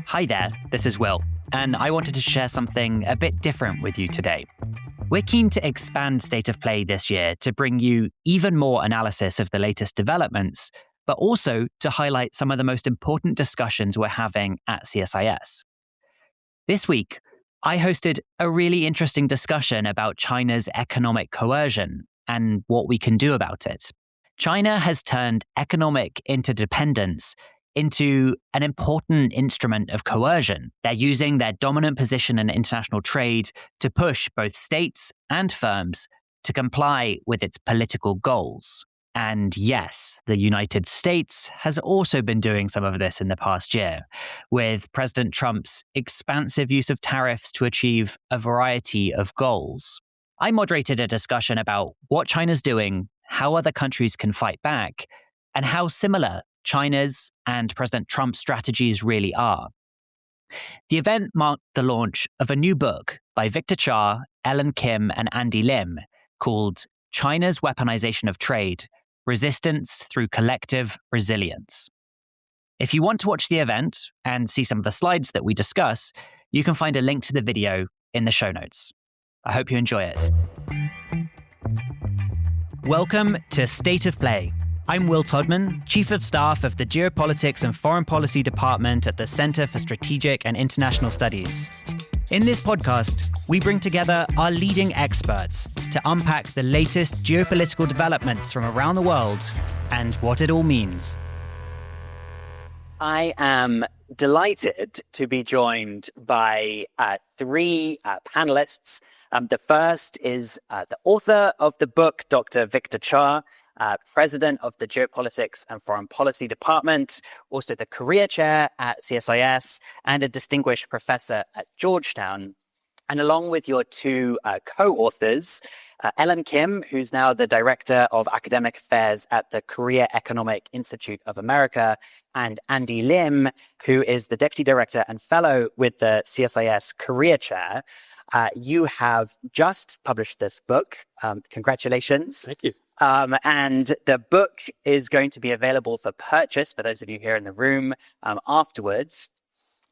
Hi there, this is Will, and I wanted to share something a bit different with you today. We're keen to expand State of Play this year to bring you even more analysis of the latest developments, but also to highlight some of the most important discussions we're having at CSIS. This week, I hosted a really interesting discussion about China's economic coercion and what we can do about it. China has turned economic interdependence into an important instrument of coercion. They're using their dominant position in international trade to push both states and firms to comply with its political goals. And yes, the United States has also been doing some of this in the past year, with President Trump's expansive use of tariffs to achieve a variety of goals. I moderated a discussion about what China's doing, how other countries can fight back, and how similar China's and President Trump's strategies really are. The event marked the launch of a new book by Victor Cha, Ellen Kim, and Andy Lim called China's Weaponization of Trade: Resistance Through Collective Resilience. If you want to watch the event and see some of the slides that we discuss, you can find a link to the video in the show notes. I hope you enjoy it. Welcome to State of Play. I'm Will Todman, Chief of Staff of the Geopolitics and Foreign Policy Department at the Center for Strategic and International Studies. In this podcast, we bring together our leading experts to unpack the latest geopolitical developments from around the world and what it all means. I am delighted to be joined by three panelists. The first is the author of the book, Dr. Victor Cha, President of the Geopolitics and Foreign Policy Department, also the Career Chair at CSIS, and a distinguished professor at Georgetown. And along with your two co-authors, Ellen Kim, who's now the Director of Academic Affairs at the Korea Economic Institute of America, and Andy Lim, who is the Deputy Director and Fellow with the CSIS Career Chair. You have just published this book. Congratulations. Thank you. And the book is going to be available for purchase for those of you here in the room afterwards.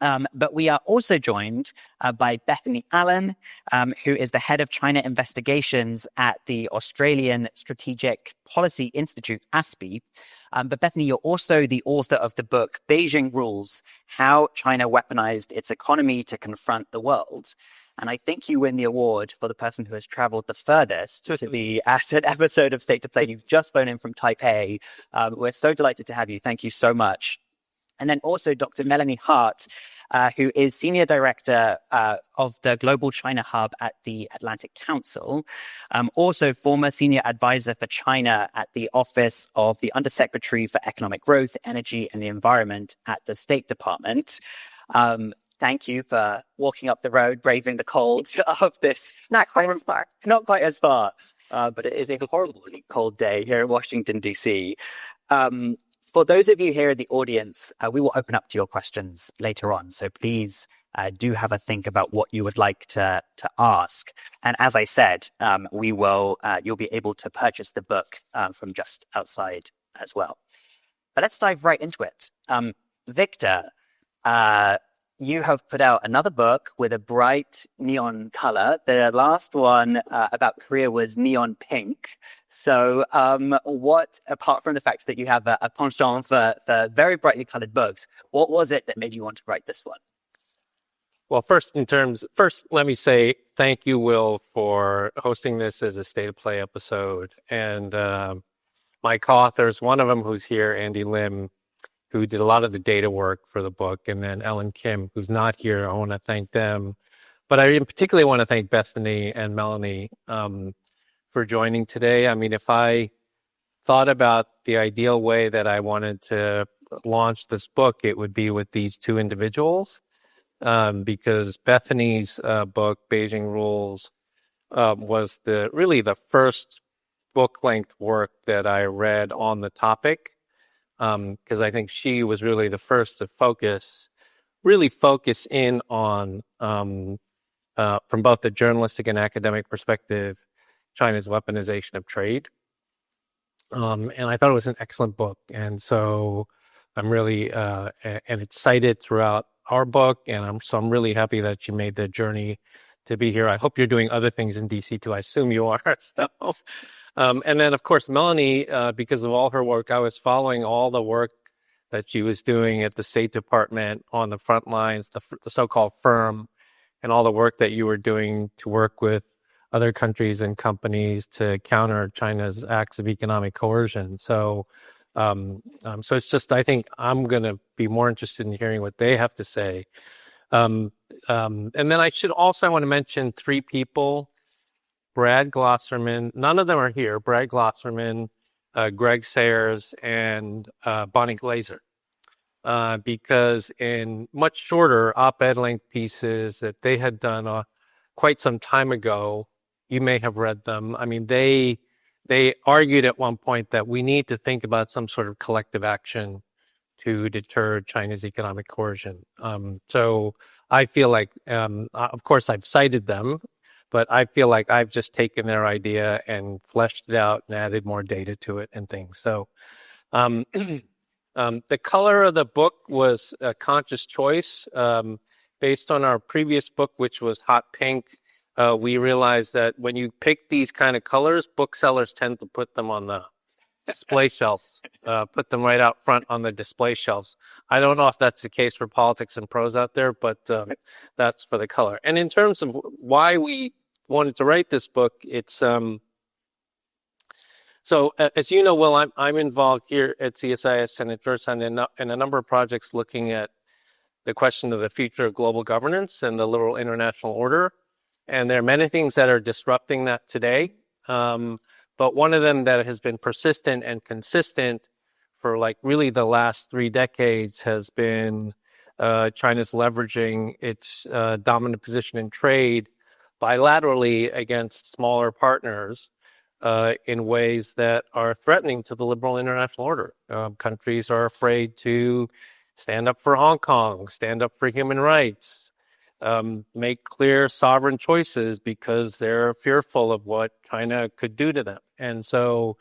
But we are also joined by Bethany Allen, who is the head of China investigations at the Australian Strategic Policy Institute, ASPI. But Bethany, you're also the author of the book, Beijing Rules: How China Weaponized Its Economy to Confront the World. And I think you win the award for the person who has traveled the furthest to be at an episode of State to Play. You've just flown in from Taipei. We're so delighted to have you. Thank you so much. And then also Dr. Melanie Hart, who is Senior Director of the Global China Hub at the Atlantic Council, also former Senior Advisor for China at the Office of the Undersecretary for Economic Growth, Energy and the Environment at the State Department. Thank you for walking up the road, braving the cold of this. Not quite as far. Not quite as far, but it is a horribly cold day here in Washington, D.C. For those of you here in the audience, we will open up to your questions later on. So please do have a think about what you would like to ask. And as I said, you'll be able to purchase the book from just outside as well. But let's dive right into it. Victor, you have put out another book with a bright neon color. The last one about Korea was neon pink. So what, apart from the fact that you have a penchant for very brightly colored books, what was it that made you want to write this one? Well, first, let me say thank you, Will, for hosting this as a State of Play episode. And my co-authors, one of them who's here, Andy Lim, who did a lot of the data work for the book, and then Ellen Kim, who's not here. I want to thank them. But I in particular want to thank Bethany and Melanie for joining today. I mean, if I thought about the ideal way that I wanted to launch this book, it would be with these two individuals, because Bethany's book, Beijing Rules, was really the first book-length work that I read on the topic. Because I think she was really the first to focus in on, from both the journalistic and academic perspective, China's weaponization of trade. And I thought it was an excellent book. And so I'm really, and it's cited throughout our book, and I'm really happy that you made the journey to be here. I hope you're doing other things in DC too. I assume you are. So, and then of course Melanie, because of all her work, I was following all the work that she was doing at the State Department on the front lines, the so-called firm, and all the work that you were doing to work with other countries and companies to counter China's acts of economic coercion. So, so it's just, I think I'm going to be more interested in hearing what they have to say. And then I want to mention three people: Brad Glosserman. None of them are here. Brad Glosserman, Greg Sayers, and Bonnie Glaser. Because in much shorter op-ed length pieces that they had done quite some time ago, you may have read them. I mean, they argued at one point that we need to think about some sort of collective action to deter China's economic coercion. So I feel like, of course, I've cited them, but I feel like I've just taken their idea and fleshed it out and added more data to it and things. So the color of the book was a conscious choice. Based on our previous book, which was hot pink, we realized that when you pick these kind of colors, booksellers tend to put them on the display shelves, put them right out front on the display shelves. I don't know if that's the case for politics and prose out there, but that's for the color. And in terms of why we wanted to write this book, it's so as you know, Will, I'm involved here at CSIS and at Georgetown in a number of projects looking at the question of the future of global governance and the liberal international order. And there are many things that are disrupting that today. But one of them that has been persistent and consistent for like really the last 3 decades has been China's leveraging its dominant position in trade bilaterally against smaller partners in ways that are threatening to the liberal international order. Countries are afraid to stand up for Hong Kong, stand up for human rights, make clear sovereign choices because they're fearful of what China could do to them. And so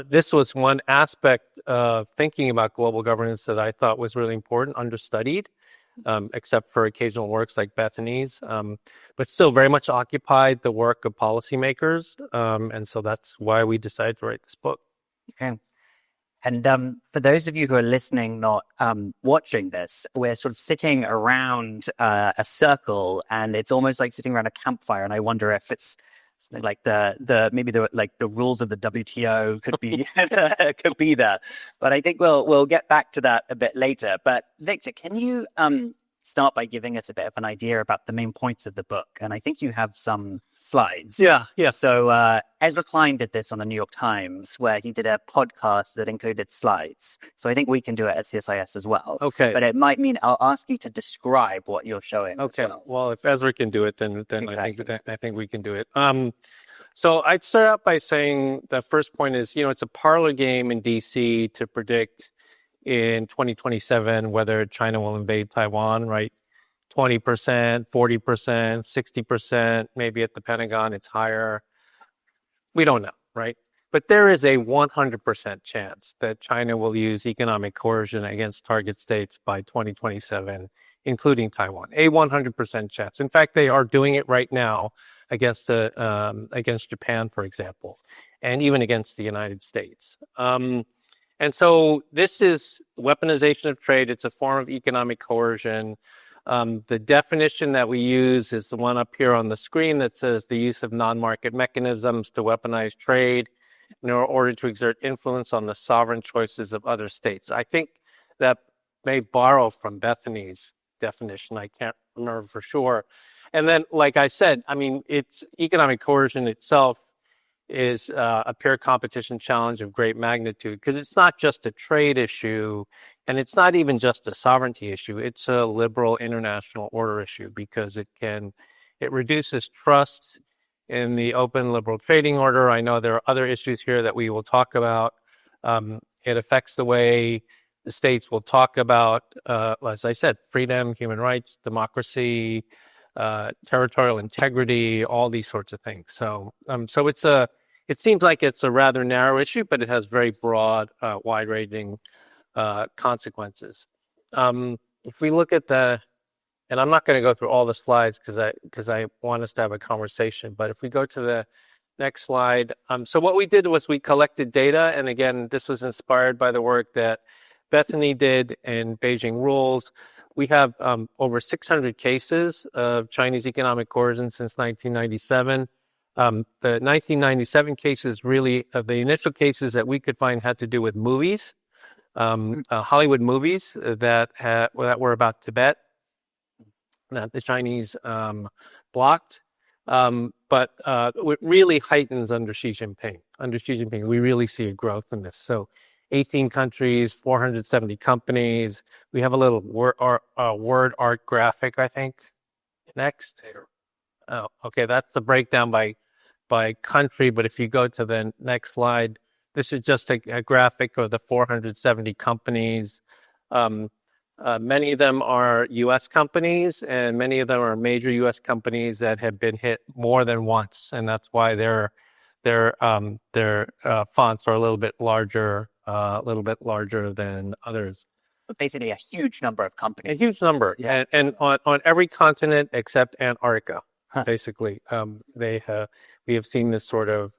this was one aspect of thinking about global governance that I thought was really important, understudied, except for occasional works like Bethany's, but still very much occupied the work of policymakers. And so that's why we decided to write this book. Okay. And for those of you who are listening, not watching this, we're sort of sitting around a circle, and it's almost like sitting around a campfire. And I wonder if it's something like the rules of the WTO could be could be there. But I think we'll get back to that a bit later. But Victor, can you start by giving us a bit of an idea about the main points of the book? And I think you have some slides. Yeah. So Ezra Klein did this on the New York Times, where he did a podcast that included slides. So I think we can do it at CSIS as well. Okay. But it might mean I'll ask you to describe what you're showing. Okay. Well, if Ezra can do it, then Exactly. I think we can do it. So I'd start out by saying the first point is, it's a parlor game in DC to predict in 2027 whether China will invade Taiwan, right? 20%, 40%, 60%, maybe at the Pentagon it's higher. We don't know, right? But there is a 100% chance that China will use economic coercion against target states by 2027, including Taiwan. A 100% chance. In fact, they are doing it right now against Japan, for example, and even against the United States. And so this is weaponization of trade. It's a form of economic coercion. The definition that we use is the one up here on the screen that says the use of non-market mechanisms to weaponize trade in order to exert influence on the sovereign choices of other states. I think that may borrow from Bethany's definition. I can't remember for sure. And then, like I said, it's economic coercion itself is a pure competition challenge of great magnitude, because it's not just a trade issue, and it's not even just a sovereignty issue. It's a liberal international order issue, because it reduces trust in the open liberal trading order. I know there are other issues here that we will talk about. It affects the way the states will talk about, as I said, freedom, human rights, democracy, territorial integrity, all these sorts of things. So it seems like it's a rather narrow issue, but it has very broad, wide-ranging consequences. if we look at and I'm not going to go through all the slides because I want us to have a conversation, but if we go to the next slide. So what we did was we collected data, and again, this was inspired by the work that Bethany did in Beijing Rules. We have over 600 cases of Chinese economic coercion since 1997. The 1997 cases really, the initial cases that we could find had to do with movies, Hollywood movies that were about Tibet, that the Chinese blocked. But it really heightens under Xi Jinping. Under Xi Jinping, we really see a growth in this. So 18 countries, 470 companies. We have a little word art graphic, I think. Next. Oh, okay. That's the breakdown by country. But if you go to the next slide, this is just a graphic of the 470 companies. Many of them are U.S. companies, and many of them are major U.S. companies that have been hit more than once, and that's why their fonts are a little bit larger than others. Basically, a huge number of companies. A huge number, yeah. And on every continent except Antarctica, basically, we have seen this sort of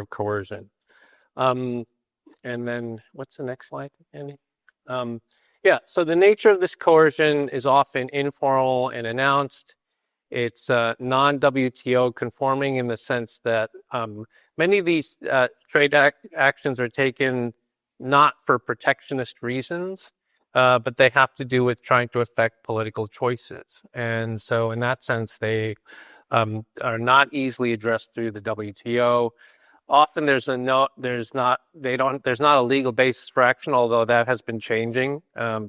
coercion. And then what's the next slide, Andy? Yeah, so the nature of this coercion is often informal and announced. It's non-WTO conforming in the sense that many of these trade actions are taken not for protectionist reasons, but they have to do with trying to affect political choices. And so in that sense, they are not easily addressed through the WTO. Often there's not a legal basis for action, although that has been changing.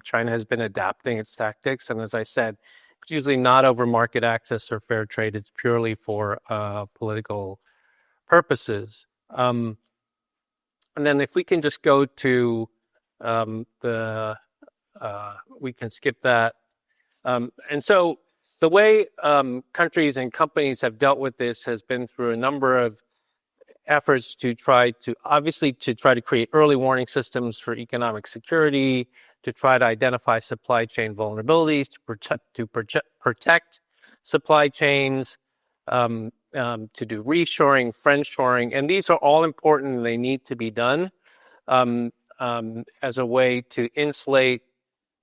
China has been adapting its tactics, and as I said, it's usually not over market access or fair trade. It's purely for political purposes. And then if we can just go to we can skip that. And so the way countries and companies have dealt with this has been through a number of efforts to try to create early warning systems for economic security, to try to identify supply chain vulnerabilities, to protect supply chains, to do reshoring, friendshoring, and these are all important and they need to be done as a way to insulate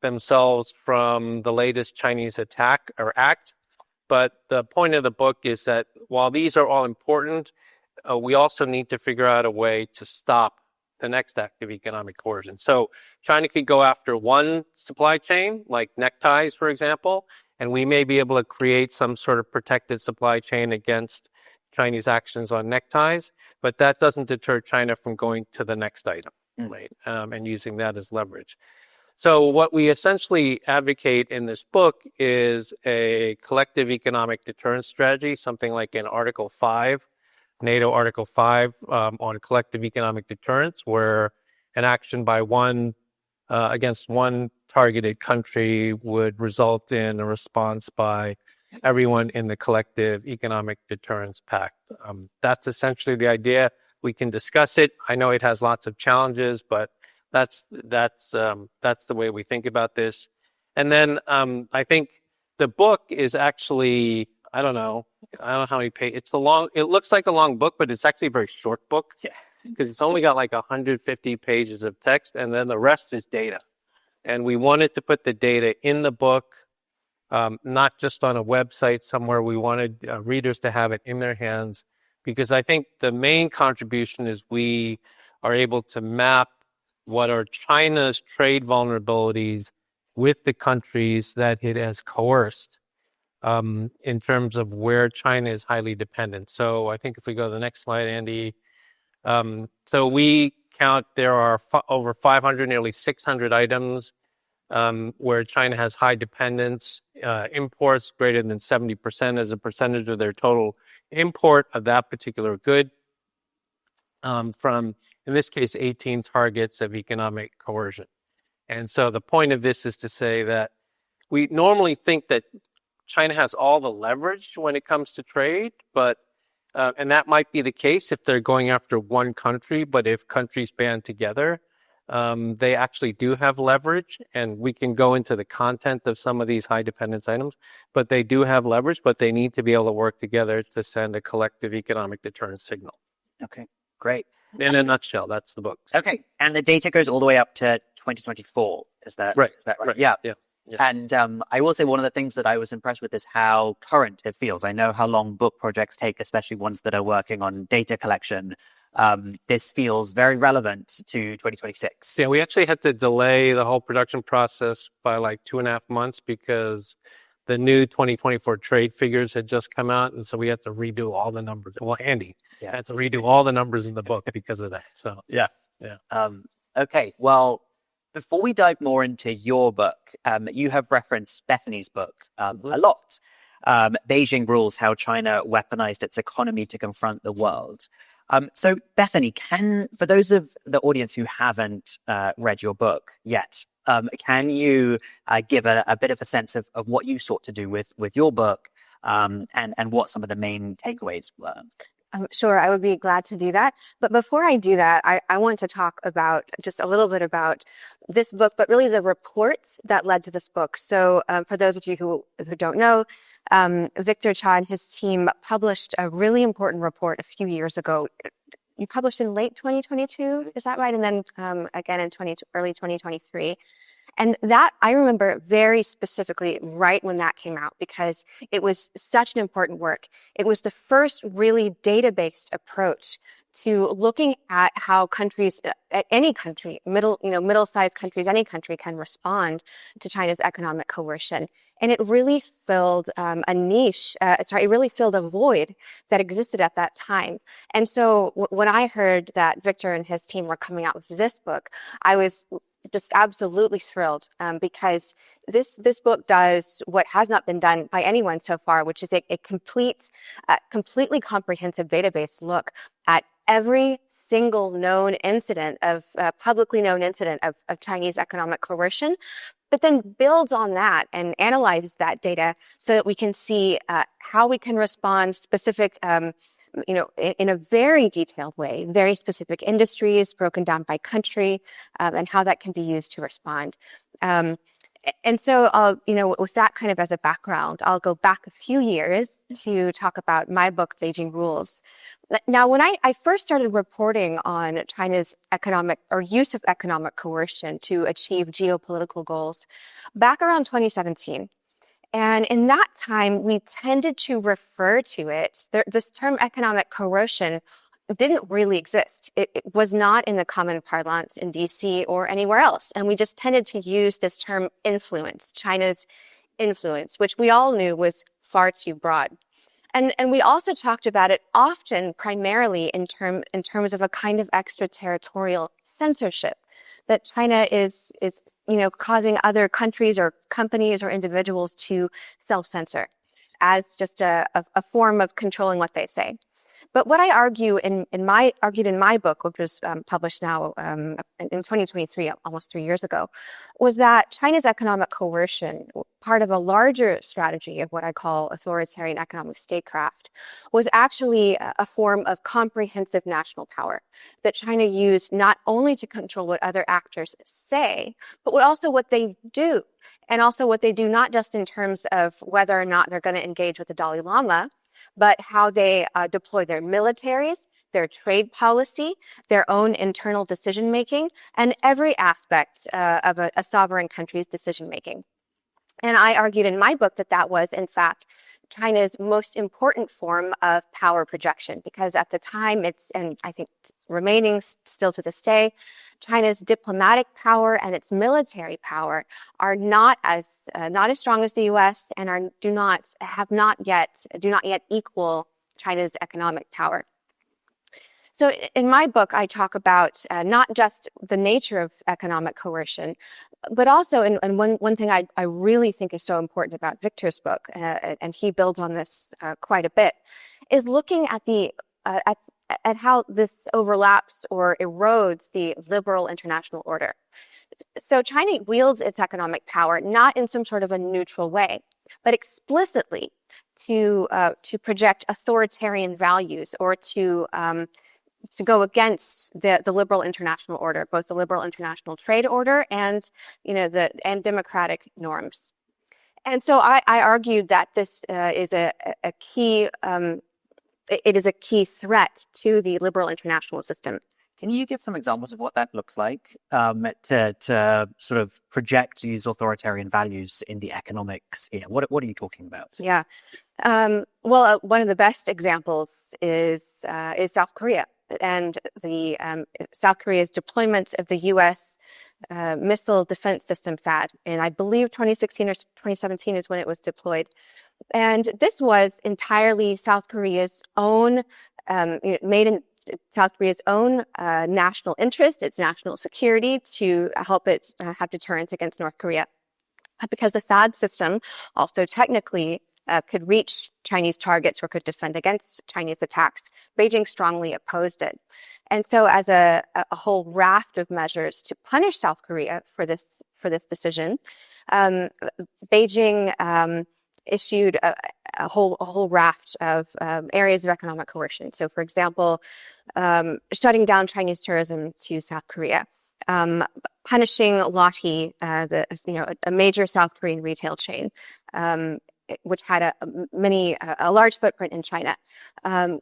themselves from the latest Chinese attack or act. But the point of the book is that while these are all important, we also need to figure out a way to stop the next act of economic coercion. So China could go after one supply chain, like neckties, for example, and we may be able to create some sort of protected supply chain against Chinese actions on neckties, but that doesn't deter China from going to the next item, right? And using that as leverage. So what we essentially advocate in this book is a collective economic deterrence strategy, something like in Article 5, NATO Article 5 on collective economic deterrence, where an action by against one targeted country would result in a response by everyone in the collective economic deterrence pact. That's essentially the idea. We can discuss it. I know it has lots of challenges, but that's the way we think about this. And then I think the book is actually, I don't know how many pages. It looks like a long book, but it's actually a very short book. Yeah. Because it's only got like 150 pages of text, and then the rest is data. And we wanted to put the data in the book, not just on a website somewhere. We wanted readers to have it in their hands, because I think the main contribution is we are able to map what are China's trade vulnerabilities with the countries that it has coerced, in terms of where China is highly dependent. So I think if we go to the next slide, Andy. So we count there are over 500, nearly 600 items where China has high dependence, imports greater than 70% as a percentage of their total import of that particular good, from, in this case, 18 targets of economic coercion. And so the point of this is to say that we normally think that China has all the leverage when it comes to trade, but and that might be the case if they're going after one country, but if countries band together, They actually do have leverage, and we can go into the content of some of these high dependence items, but they do have leverage, but they need to be able to work together to send a collective economic deterrence signal. Okay, great. In a nutshell, that's the book. Okay, and the data goes all the way up to 2024. Is that right? Yeah. Yeah. And I will say one of the things that I was impressed with is how current it feels. I know how long book projects take, especially ones that are working on data collection. This feels very relevant to 2026. Yeah, we actually had to delay the whole production process by like 2.5 months because the new 2024 trade figures had just come out. And so we had to redo all the numbers. Well, Andy had to redo all the numbers in the book because of that. So, yeah. Okay, well, before we dive more into your book, you have referenced Bethany's book a lot. Beijing Rules, How China Weaponized Its Economy to Confront the World. So, Bethany, for those of the audience who haven't read your book yet, can you give a bit of a sense of what you sought to do with your book and what some of the main takeaways were? Sure, I would be glad to do that. But before I do that, I want to talk about just a little bit about this book, but really the reports that led to this book. So for those of you who don't know, Victor Cha and his team published a really important report a few years ago. You published in late 2022, is that right? And then again in early 2023. And that I remember very specifically right when that came out because it was such an important work. It was the first really data-based approach to looking at how countries, at any country, middle-sized countries, any country can respond to China's economic coercion. And it really filled it really filled a void that existed at that time. And so when I heard that Victor and his team were coming out with this book, I was just absolutely thrilled because this book does what has not been done by anyone so far, which is a completely comprehensive database look at every single known incident publicly known incident of Chinese economic coercion, but then builds on that and analyzes that data so that we can see how we can respond specific in a very detailed way, very specific industries broken down by country, and how that can be used to respond. And so with that kind of as a background, I'll go back a few years to talk about my book, Beijing Rules. Now, when I first started reporting on China's use of economic coercion to achieve geopolitical goals, back around 2017, and in that time, we tended to refer to it, this term economic coercion didn't really exist. It was not in the common parlance in DC or anywhere else. And we just tended to use this term influence, China's influence, which we all knew was far too broad. And we also talked about it often primarily in terms of a kind of extraterritorial censorship, that China is causing other countries or companies or individuals to self-censor as just a form of controlling what they say. But what I argued in my book, which was published now in 2023, almost 3 years ago, was that China's economic coercion, part of a larger strategy of what I call authoritarian economic statecraft, was actually a form of comprehensive national power that China used not only to control what other actors say, but also what they do. And also what they do, not just in terms of whether or not they're going to engage with the Dalai Lama, but how they deploy their militaries, their trade policy, their own internal decision-making, and every aspect of a sovereign country's decision-making. And I argued in my book that was, in fact, China's most important form of power projection, because at the time and I think remaining still to this day, China's diplomatic power and its military power are not as strong as the U.S. and do not yet equal China's economic power. So in my book, I talk about not just the nature of economic coercion, but also, and one thing I really think is so important about Victor's book, and he builds on this quite a bit, is looking at at how this overlaps or erodes the liberal international order. So China wields its economic power not in some sort of a neutral way, but explicitly to project authoritarian values or to to go against the liberal international order, both the liberal international trade order and and democratic norms. And so I argued that this is a key. It is a key threat to the liberal international system. Can you give some examples of what that looks like to sort of project these authoritarian values in the economic sphere? What are you talking about? Yeah. Well, one of the best examples is South Korea and the South Korea's deployment of the U.S. Missile defense system THAAD. And I believe 2016 or 2017 is when it was deployed. And this was entirely South Korea's own, made in South Korea's own national interest, its national security, to help it have deterrence against North Korea. Because the THAAD system also technically could reach Chinese targets or could defend against Chinese attacks, Beijing strongly opposed it. And so as a whole raft of measures to punish South Korea for this decision, Beijing issued a whole raft of areas of economic coercion. So, for example, shutting down Chinese tourism to South Korea, punishing Lotte, a major South Korean retail chain, which had a large footprint in China,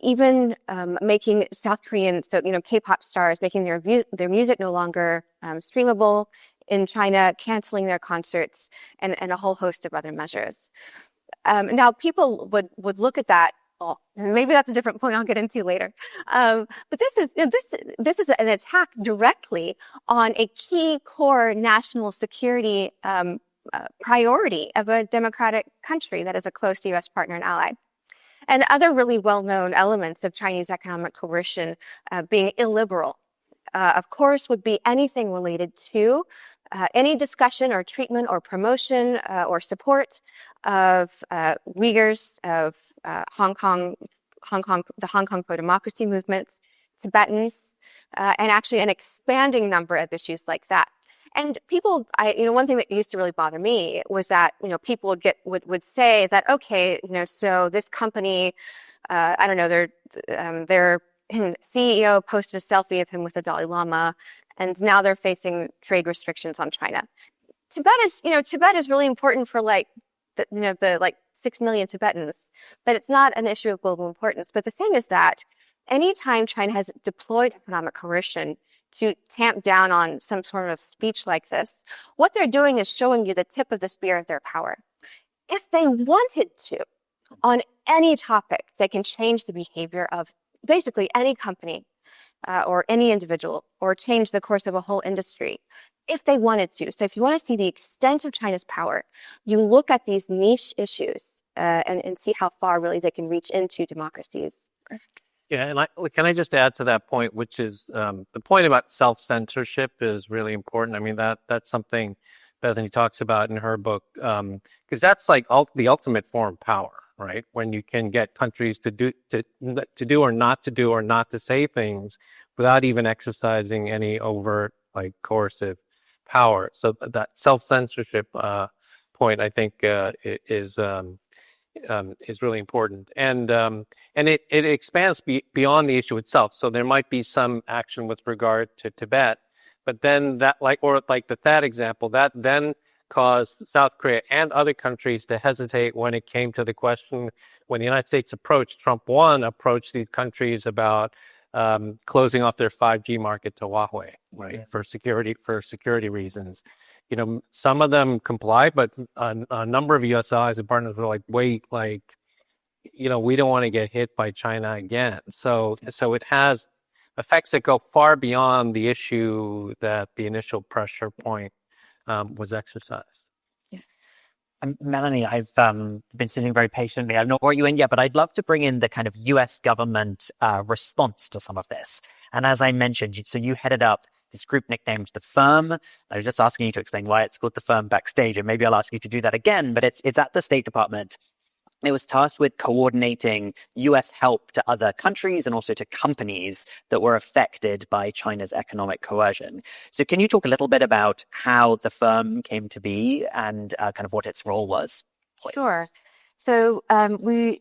even making South Korean, K-pop stars, making their music no longer streamable in China, canceling their concerts, and a whole host of other measures. Now, people would look at that. Oh, maybe that's a different point I'll get into later. But this is an attack directly on a key core national security priority of a democratic country that is a close U.S. partner and ally. And other really well-known elements of Chinese economic coercion being illiberal, of course, would be anything related to any discussion or treatment or promotion or support of Uyghurs, of the Hong Kong pro-democracy movements, Tibetans, and actually an expanding number of issues like that. And people, one thing that used to really bother me was that, people would say that, okay, so this company, I don't know, their CEO posted a selfie of him with the Dalai Lama, and now they're facing trade restrictions on China. Tibet is really important for the 6 million Tibetans, but it's not an issue of global importance. But the thing is that anytime China has deployed economic coercion to tamp down on some sort of speech like this, what they're doing is showing you the tip of the spear of their power. If they wanted to, on any topic, they can change the behavior of basically any company or any individual, or change the course of a whole industry if they wanted to. So if you want to see the extent of China's power, you look at these niche issues and see how far really they can reach into democracies. Yeah, and can I just add to that point, which is the point about self-censorship is really important. I mean, that's something Bethany talks about in her book, because that's like the ultimate form of power, right? When you can get countries to do or not to say things without even exercising any overt coercive power. So that self-censorship point, I think, is really important, and it expands beyond the issue itself. So there might be some action with regard to Tibet, but then the THAAD example, that then caused South Korea and other countries to hesitate when it came to the question, when the United States Trump 1 approached these countries about closing off their 5G market to Huawei, right? Yeah. For security reasons. Some of them comply, but a number of U.S. allies and partners were like, wait, we don't want to get hit by China again. So it has effects that go far beyond the issue that the initial pressure point was exercised. Yeah. Melanie, I've been sitting very patiently. I've not brought you in yet, but I'd love to bring in the kind of U.S. government response to some of this. And as I mentioned, so you headed up this group nicknamed The Firm. I was just asking you to explain why it's called The Firm backstage, and maybe I'll ask you to do that again, but it's at the State Department. It was tasked with coordinating U.S. help to other countries and also to companies that were affected by China's economic coercion. So can you talk a little bit about how The Firm came to be and kind of what its role was? Sure. So the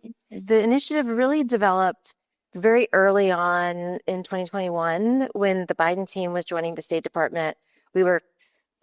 initiative really developed very early on in 2021, when the Biden team was joining the State Department, we were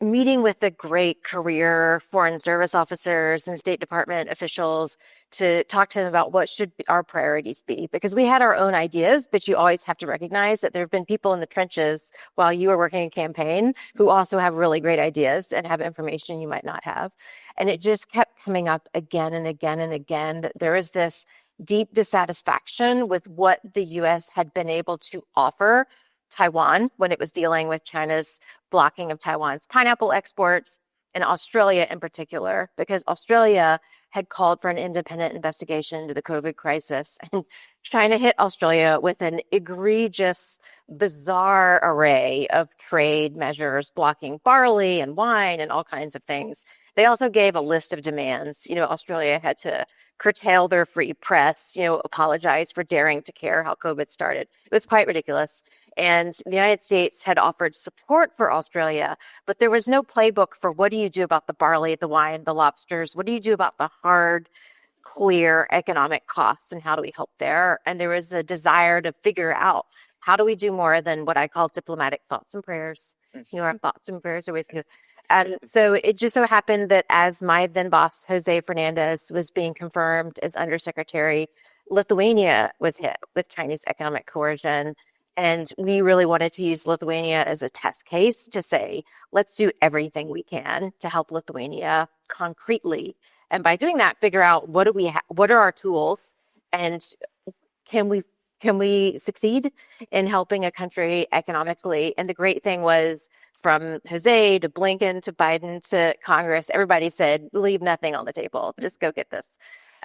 meeting with the great career Foreign Service officers and State Department officials to talk to them about what should our priorities be. Because we had our own ideas, but you always have to recognize that there have been people in the trenches while you were working a campaign who also have really great ideas and have information you might not have. And it just kept coming up again and again and again that there is this deep dissatisfaction with what the U.S. had been able to offer Taiwan when it was dealing with China's blocking of Taiwan's pineapple exports, and Australia in particular, because Australia had called for an independent investigation into the COVID crisis. And China hit Australia with an egregious, bizarre array of trade measures blocking barley and wine and all kinds of things. They also gave a list of demands. Australia had to curtail their free press, apologize for daring to care how COVID started. It was quite ridiculous. And the United States had offered support for Australia, but there was no playbook for what do you do about the barley, the wine, the lobsters? What do you do about the hard, clear economic costs, and how do we help there? And there was a desire to figure out how do we do more than what I call diplomatic thoughts and prayers. Our thoughts and prayers are with you. And so it just so happened that as my then boss, Jose Fernandez, was being confirmed as undersecretary, Lithuania was hit with Chinese economic coercion. And we really wanted to use Lithuania as a test case to say, let's do everything we can to help Lithuania concretely. And by doing that, figure out what are our tools, and can we succeed in helping a country economically? And the great thing was, from Jose to Blinken to Biden to Congress, everybody said, leave nothing on the table. Just go get this.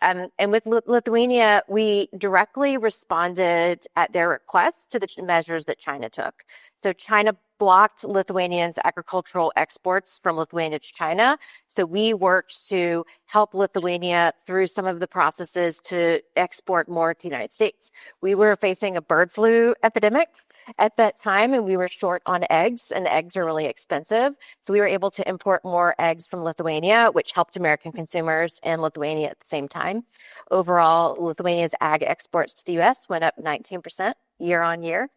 And with Lithuania, we directly responded at their request to the measures that China took. So China blocked Lithuanians' agricultural exports from Lithuania to China. So we worked to help Lithuania through some of the processes to export more to the United States. We were facing a bird flu epidemic at that time, and we were short on eggs, and eggs are really expensive. So we were able to import more eggs from Lithuania, which helped American consumers and Lithuania at the same time. Overall, Lithuania's ag exports to the U.S. went up 19% year on year.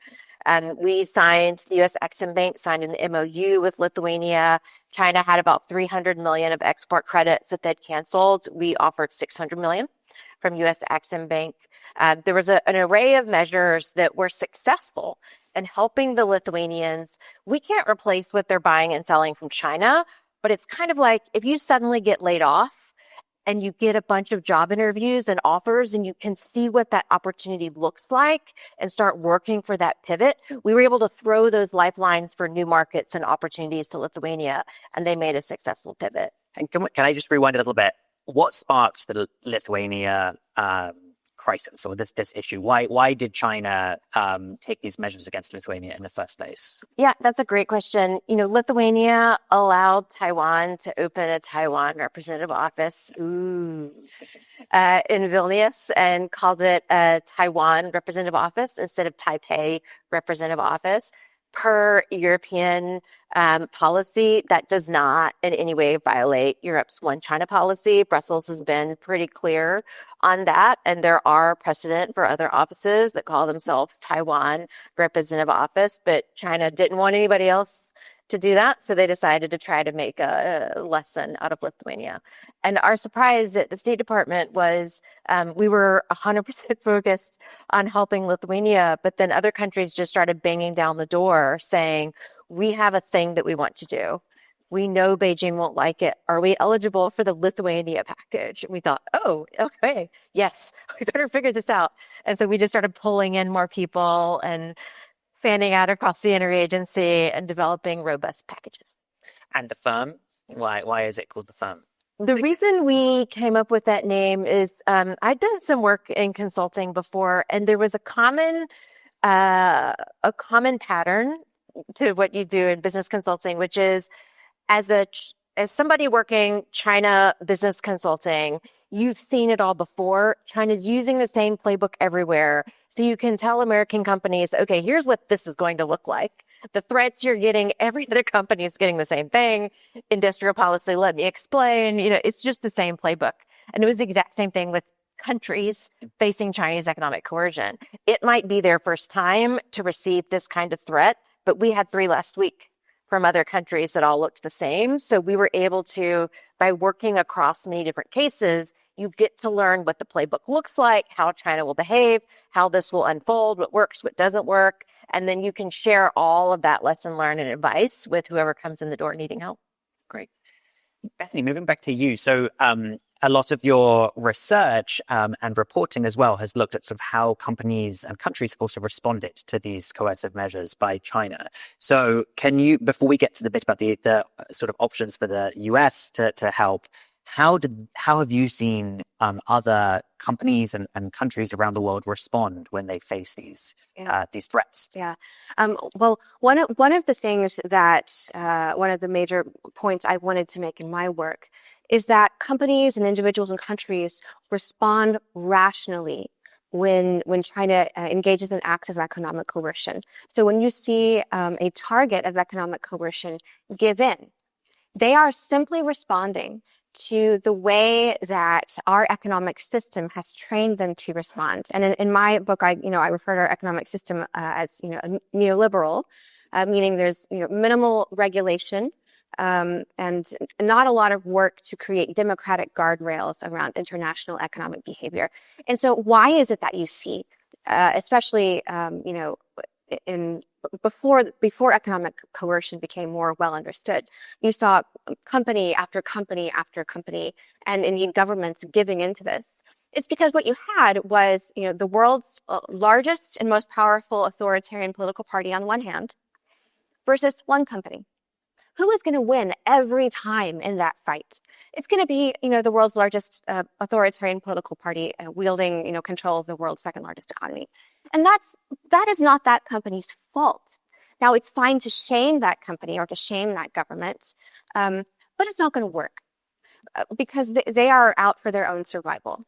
The U.S. Exim Bank signed an MOU with Lithuania. China had about 300 million of export credits that they'd canceled. We offered 600 million from U.S. Exim Bank. There was an array of measures that were successful in helping the Lithuanians. We can't replace what they're buying and selling from China, but it's kind of like if you suddenly get laid off and you get a bunch of job interviews and offers and you can see what that opportunity looks like and start working for that pivot. We were able to throw those lifelines for new markets and opportunities to Lithuania, and they made a successful pivot. And can I just rewind a little bit? What sparked the Lithuania crisis or this issue? Why did China take these measures against Lithuania in the first place? Yeah, that's a great question. Lithuania allowed Taiwan to open a Taiwan representative office in Vilnius and called it a Taiwan representative office instead of Taipei representative office. Per European policy, that does not in any way violate Europe's One China policy. Brussels has been pretty clear on that, and there are precedent for other offices that call themselves Taiwan Representative Office, but China didn't want anybody else to do that, so they decided to try to make a lesson out of Lithuania. And our surprise at the State Department was we were 100% focused on helping Lithuania, but then other countries just started banging down the door saying, we have a thing that we want to do. We know Beijing won't like it. Are we eligible for the Lithuania package? And we thought, oh, okay, yes, we better figure this out. And so we just started pulling in more people and fanning out across the interagency and developing robust packages. And the firm? Why is it called the firm? The reason we came up with that name is I'd done some work in consulting before, and there was a common pattern to what you do in business consulting, which is as somebody working China business consulting, you've seen it all before. China's using the same playbook everywhere. So you can tell American companies, okay, here's what this is going to look like. The threats you're getting, every other company is getting the same thing. Industrial policy, let me explain. It's just the same playbook. And it was the exact same thing with countries facing Chinese economic coercion. It might be their first time to receive this kind of threat, but we had 3 last week from other countries that all looked the same. So we were able to, by working across many different cases, you get to learn what the playbook looks like, how China will behave, how this will unfold, what works, what doesn't work. And then you can share all of that lesson learned and advice with whoever comes in the door needing help. Great. Bethany, moving back to you. So a lot of your research and reporting as well has looked at sort of how companies and countries have also responded to these coercive measures by China. So can you, before we get to the bit about the sort of options for the US to help, how have you seen other companies and countries around the world respond when they face these threats? Yeah. Well, one of the things that one of the major points I wanted to make in my work is that companies and individuals and countries respond rationally when China engages in acts of economic coercion. So when you see a target of economic coercion give in, they are simply responding to the way that our economic system has trained them to respond. And in my book, I refer to our economic system as a neoliberal, meaning there's minimal regulation and not a lot of work to create democratic guardrails around international economic behavior. And so, why is it that you see, especially before economic coercion became more well understood, you saw company after company after company and indeed governments giving into this? It's because what you had was, the world's largest and most powerful authoritarian political party on one hand versus one company. Who is going to win every time in that fight? It's going to be, the world's largest authoritarian political party wielding, control of the world's second largest economy. And that is not that company's fault. Now, it's fine to shame that company or to shame that government, but it's not going to work because they are out for their own survival.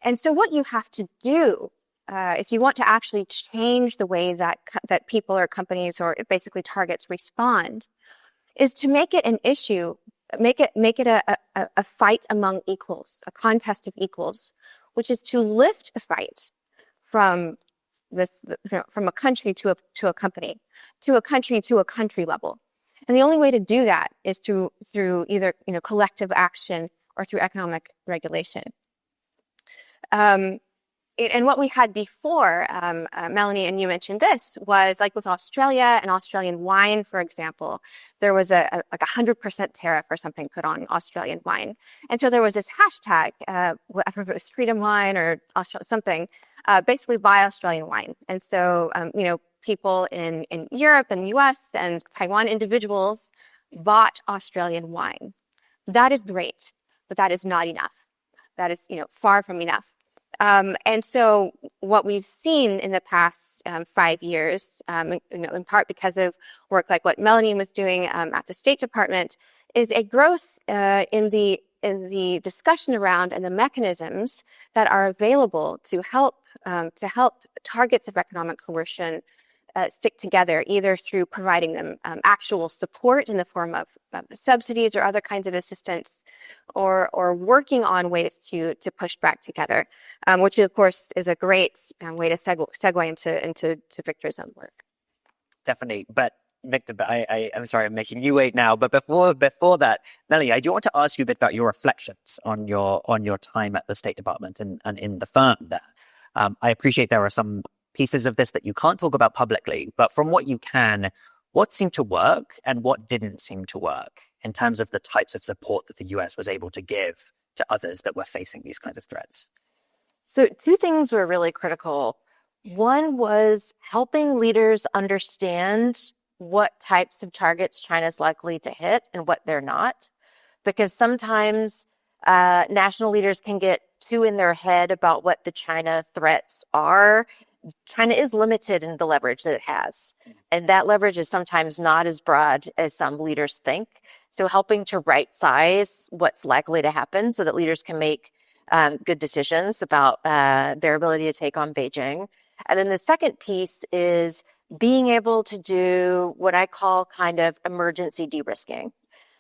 And so what you have to do, if you want to actually change the way that people or companies or basically targets respond, is to make it an issue, make it a fight among equals, a contest of equals, which is to lift the fight from from a country to a company, to a country level. And the only way to do that is through either collective action or through economic regulation. And what we had before, Melanie, and you mentioned this, was like with Australia and Australian wine, for example, there was like 100% tariff or something put on Australian wine. And so there was this hashtag, I don't know if it was freedom wine or something, basically buy Australian wine. And so, people in Europe and the US and Taiwan individuals bought Australian wine. That is great, but that is not enough. That is, far from enough. And so what we've seen in the past 5 years, in part because of work like what Melanie was doing at the State Department, is a growth in the discussion around and the mechanisms that are available to help targets of economic coercion stick together, either through providing them actual support in the form of subsidies or other kinds of assistance, or working on ways to push back together, which of course is a great way to segue into Victor's own work. Definitely, but Victor, I'm sorry, I'm making you wait now. But before that, Melanie, I do want to ask you a bit about your reflections on your time at the State Department and in the firm there. I appreciate there are some pieces of this that you can't talk about publicly, but from what you can, what seemed to work and what didn't seem to work in terms of the types of support that the US was able to give to others that were facing these kinds of threats? So 2 things were really critical. One was helping leaders understand what types of targets China's likely to hit and what they're not, because sometimes national leaders can get too in their head about what the China threats are. China is limited in the leverage that it has, and that leverage is sometimes not as broad as some leaders think. So helping to right size what's likely to happen so that leaders can make good decisions about their ability to take on Beijing. And then the second piece is being able to do what I call kind of emergency de-risking.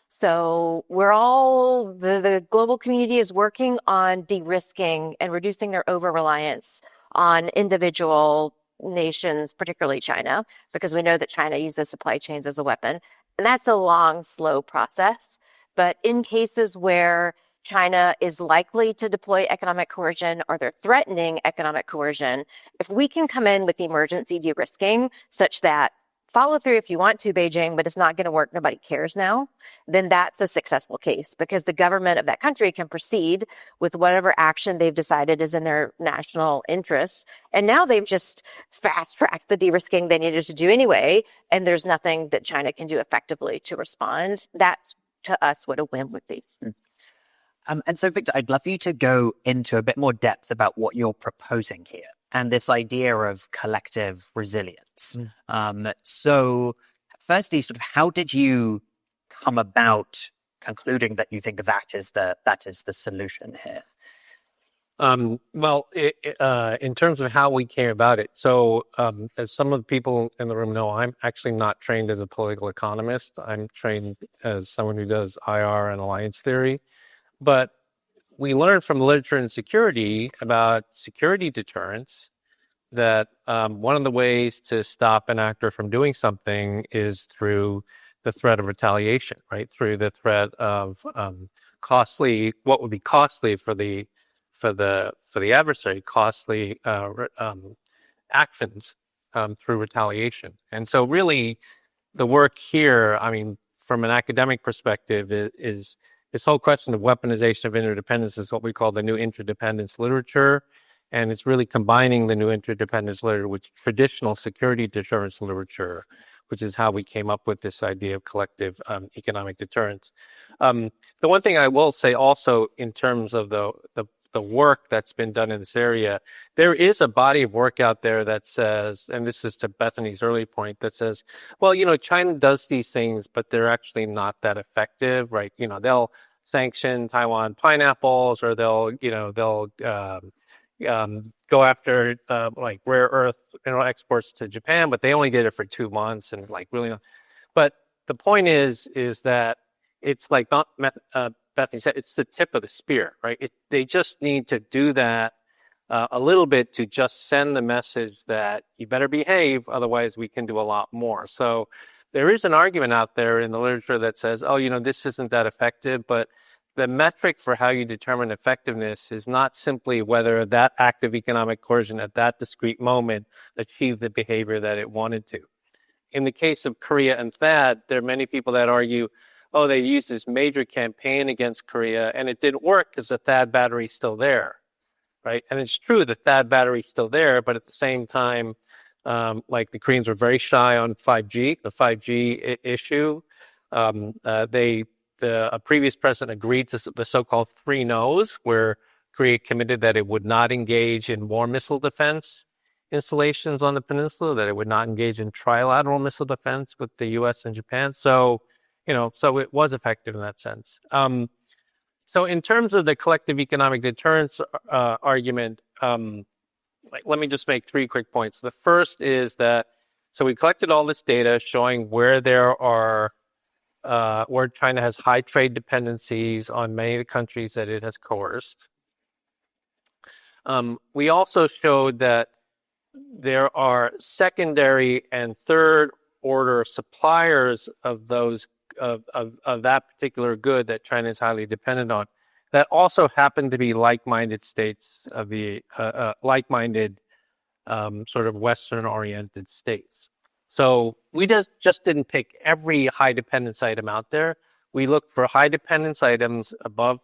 So the global community is working on de-risking and reducing their over-reliance on individual nations, particularly China, because we know that China uses supply chains as a weapon. And that's a long, slow process. But in cases where China is likely to deploy economic coercion or they're threatening economic coercion, if we can come in with emergency de-risking such that follow through if you want to, Beijing, but it's not going to work, nobody cares now, then that's a successful case because the government of that country can proceed with whatever action they've decided is in their national interests. And now they've just fast-tracked the de-risking they needed to do anyway, and there's nothing that China can do effectively to respond. That's, to us, what a win would be. And so, Victor, I'd love for you to go into a bit more depth about what you're proposing here and this idea of collective resilience. So, firstly, sort of how did you come about concluding that you think that is the solution here? Well, in terms of how we came about it, so as some of the people in the room know, I'm actually not trained as a political economist. I'm trained as someone who does IR and alliance theory. But we learned from the literature in security about security deterrence that one of the ways to stop an actor from doing something is through the threat of retaliation, right? Through the threat of what would be costly for the adversary, costly actions through retaliation. And so really the work here, I mean, from an academic perspective is this whole question of weaponization of interdependence is what we call the new interdependence literature. And it's really combining the new interdependence literature with traditional security deterrence literature, which is how we came up with this idea of collective economic deterrence. The one thing I will say also in terms of the work that's been done in this area, there is a body of work out there that says, and this is to Bethany's early point, that says, well, China does these things, but they're actually not that effective, right? They'll sanction Taiwan pineapples, or they'll go after like rare earth mineral exports to Japan, but they only did it for 2 months and like really not. But the point is that it's like not Bethany said, it's the tip of the spear, right? They just need to do that a little bit to just send the message that you better behave, otherwise we can do a lot more. So there is an argument out there in the literature that says, this isn't that effective, but the metric for how you determine effectiveness is not simply whether that act of economic coercion at that discrete moment achieved the behavior that it wanted to. In the case of Korea and THAAD, there are many people that argue, they used this major campaign against Korea and it didn't work because the THAAD battery is still there, right? And it's true the THAAD battery is still there, but at the same time, like the Koreans were very shy on 5G, the 5G issue. A previous president agreed to the so-called 3 no's, where Korea committed that it would not engage in war missile defense installations on the peninsula, that it would not engage in trilateral missile defense with the U.S. and Japan. So it was effective in that sense. So in terms of the collective economic deterrence argument, let me just make 3 quick points. The first is that, so we collected all this data showing where where China has high trade dependencies on many of the countries that it has coerced. We also showed that there are secondary and third order suppliers of those of that particular good that China is highly dependent on, that also happen to be like-minded states of the like-minded sort of Western-oriented states. So we just didn't pick every high dependence item out there. We looked for high dependence items above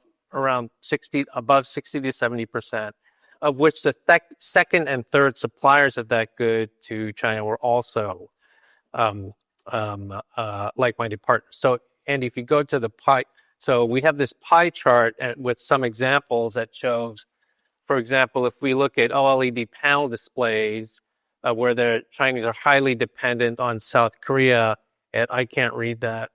60 to 70%, of which the second and third suppliers of that good to China were also like-minded partners. So, Andy, if you go to the pie, so we have this pie chart with some examples that shows, for example, if we look at OLED panel displays, where the Chinese are highly dependent on South Korea, and I can't read that,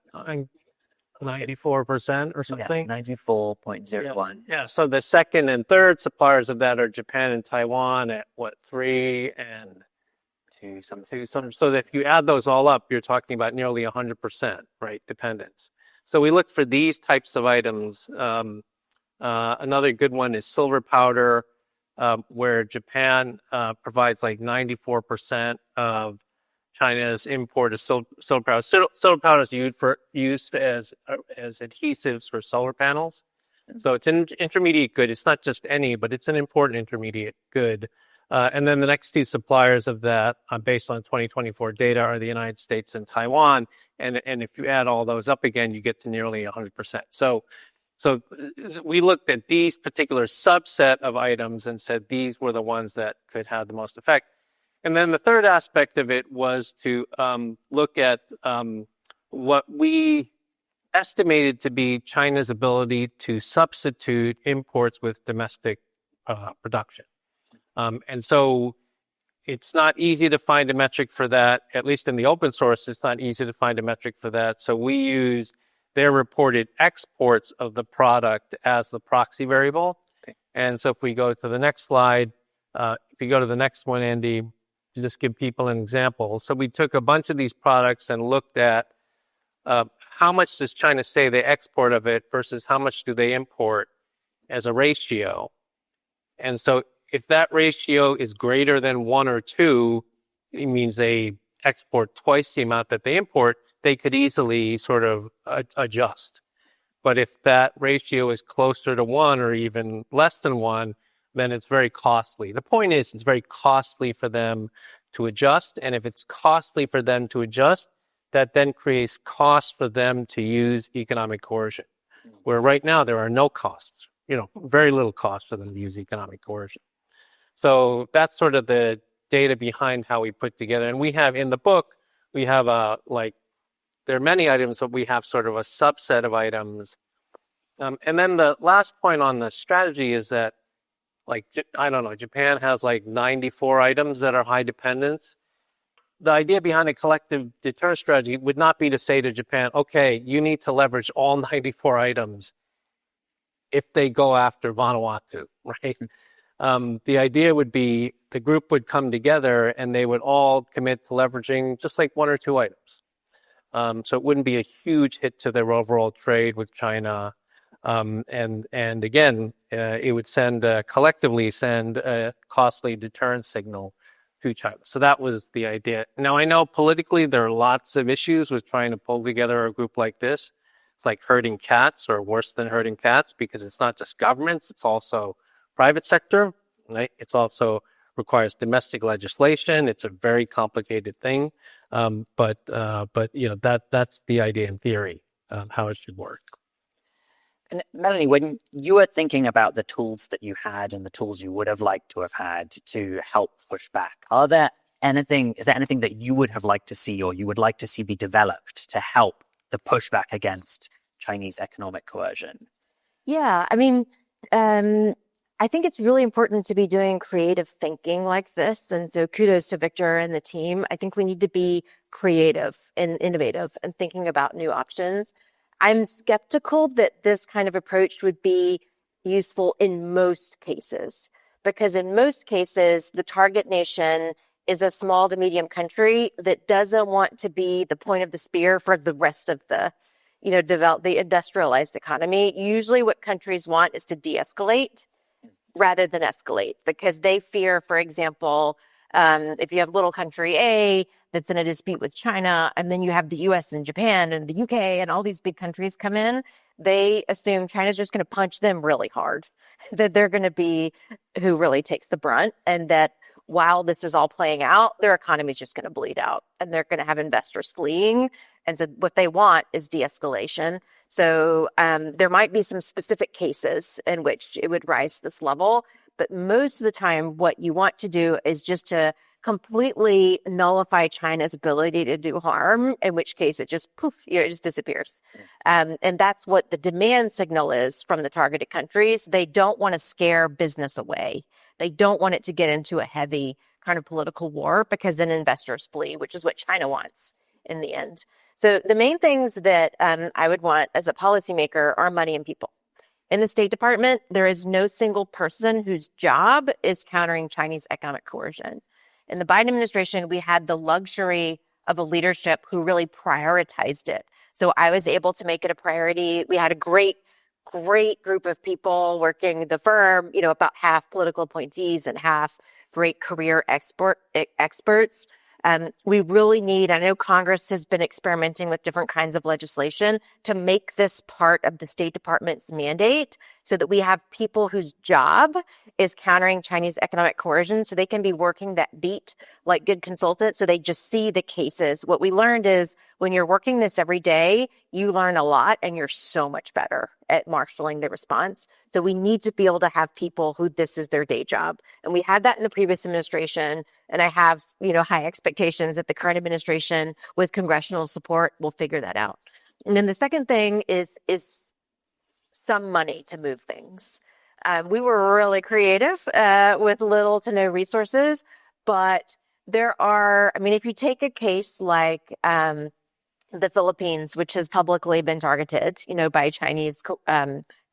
94% or something? Yeah, 94.01. Yeah, so the second and third suppliers of that are Japan and Taiwan at 3 and 2 something. So that if you add those all up, you're talking about nearly 100%, right, dependence. So we looked for these types of items. Another good one is silver powder, where Japan provides like 94% of China's import of silver powder. Silver powder is used as adhesives for solar panels. So it's an intermediate good. It's not just any, but it's an important intermediate good. And then the next two suppliers of that, based on 2024 data, are the United States and Taiwan. And if you add all those up again, you get to nearly 100%. So we looked at these particular subset of items and said these were the ones that could have the most effect. And then the third aspect of it was to look at what we estimated to be China's ability to substitute imports with domestic production. And so it's not easy to find a metric for that, at least in the open source, it's not easy to find a metric for that. So we use their reported exports of the product as the proxy variable. Okay. And so if we go to the next slide, if you go to the next one, Andy, to just give people an example. So we took a bunch of these products and looked at how much does China say they export of it versus how much do they import as a ratio. And so if that ratio is greater than 1 or 2, it means they export twice the amount that they import, they could easily sort of adjust. But if that ratio is closer to 1 or even less than 1, then it's very costly. The point is, it's very costly for them to adjust. And if it's costly for them to adjust, that then creates costs for them to use economic coercion. Where right now there are no costs, very little cost for them to use economic coercion. So that's sort of the data behind how we put together. And we have in the book, we have there are many items, but we have sort of a subset of items. And then the last point on the strategy is that, Japan has 94 items that are high dependence. The idea behind a collective deterrence strategy would not be to say to Japan, okay, you need to leverage all 94 items if they go after Vanuatu, right? The idea would be the group would come together and they would all commit to leveraging just 1 or 2 items. So it wouldn't be a huge hit to their overall trade with China. And again, it would collectively send a costly deterrence signal to China. So that was the idea. Now, I know politically there are lots of issues with trying to pull together a group like this. It's like herding cats, or worse than herding cats, because it's not just governments, it's also private sector, right? It's also requires domestic legislation. It's a very complicated thing. But that's the idea in theory, how it should work. And Melanie, when you were thinking about the tools that you had and the tools you would have liked to have had to help push back, is there anything that you would have liked to see or you would like to see be developed to help the pushback against Chinese economic coercion? Yeah, I think it's really important to be doing creative thinking like this. And so kudos to Victor and the team. I think we need to be creative and innovative and thinking about new options. I'm skeptical that this kind of approach would be useful in most cases, because in most cases, the target nation is a small to medium country that doesn't want to be the point of the spear for the rest of the, the industrialized economy. Usually what countries want is to de-escalate rather than escalate, because they fear, for example, if you have little country A that's in a dispute with China, and then you have the US and Japan and the UK and all these big countries come in, they assume China's just going to punch them really hard, that they're going to be who really takes the brunt, and that while this is all playing out, their economy is just going to bleed out and they're going to have investors fleeing. And so what they want is de-escalation. So there might be some specific cases in which it would rise to this level. But most of the time, what you want to do is just to completely nullify China's ability to do harm, in which case it just it just disappears. And that's what the demand signal is from the targeted countries. They don't want to scare business away. They don't want it to get into a heavy kind of political war, because then investors flee, which is what China wants in the end. So the main things that I would want as a policymaker are money and people. In the State Department, there is no single person whose job is countering Chinese economic coercion. In the Biden administration, we had the luxury of a leadership who really prioritized it. So I was able to make it a priority. We had a great group of people working the firm, about half political appointees and half great career experts. We really need, I know Congress has been experimenting with different kinds of legislation to make this part of the State Department's mandate so that we have people whose job is countering Chinese economic coercion so they can be working that beat like good consultants so they just see the cases. What we learned is when you're working this every day, you learn a lot and you're so much better at marshaling the response. So we need to be able to have people who this is their day job. And we had that in the previous administration. And I have, high expectations that the current administration with congressional support will figure that out. And then the second thing is some money to move things. We were really creative with little to no resources, but there are, if you take a case like the Philippines, which has publicly been targeted, by Chinese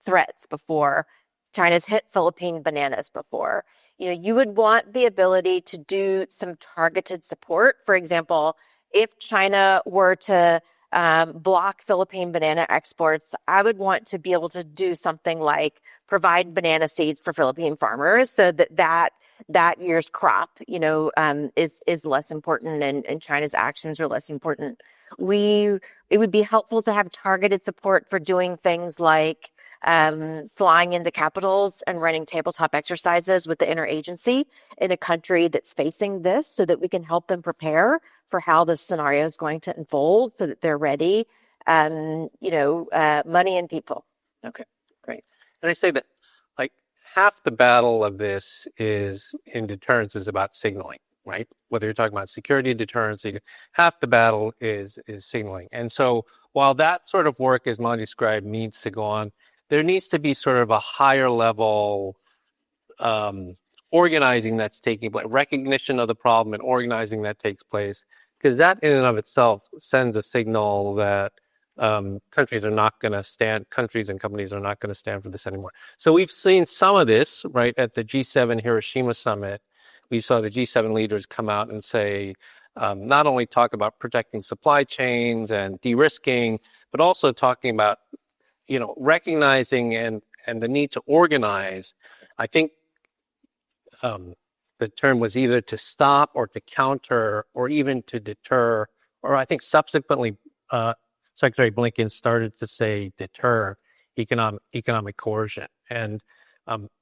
threats before, China's hit Philippine bananas before, you would want the ability to do some targeted support. For example, if China were to block Philippine banana exports, I would want to be able to do something like provide banana seeds for Philippine farmers so that year's crop, is less important and China's actions are less important. It would be helpful to have targeted support for doing things like flying into capitals and running tabletop exercises with the interagency in a country that's facing this so that we can help them prepare for how this scenario is going to unfold so that they're ready, money and people. Okay, great. And I say that like half the battle of this is in deterrence is about signaling, right? Whether you're talking about security deterrence, half the battle is signaling. And so while that sort of work, as Melanie described, needs to go on, there needs to be sort of a higher level organizing that's taking place, recognition of the problem and organizing that takes place, because that in and of itself sends a signal that countries and companies are not going to stand for this anymore. So we've seen some of this, right, at the G7 Hiroshima summit. We saw the G7 leaders come out and say, not only talk about protecting supply chains and de-risking, but also talking about, recognizing and the need to organize. I think the term was either to stop or to counter or even to deter, or I think subsequently Secretary Blinken started to say deter economic coercion. And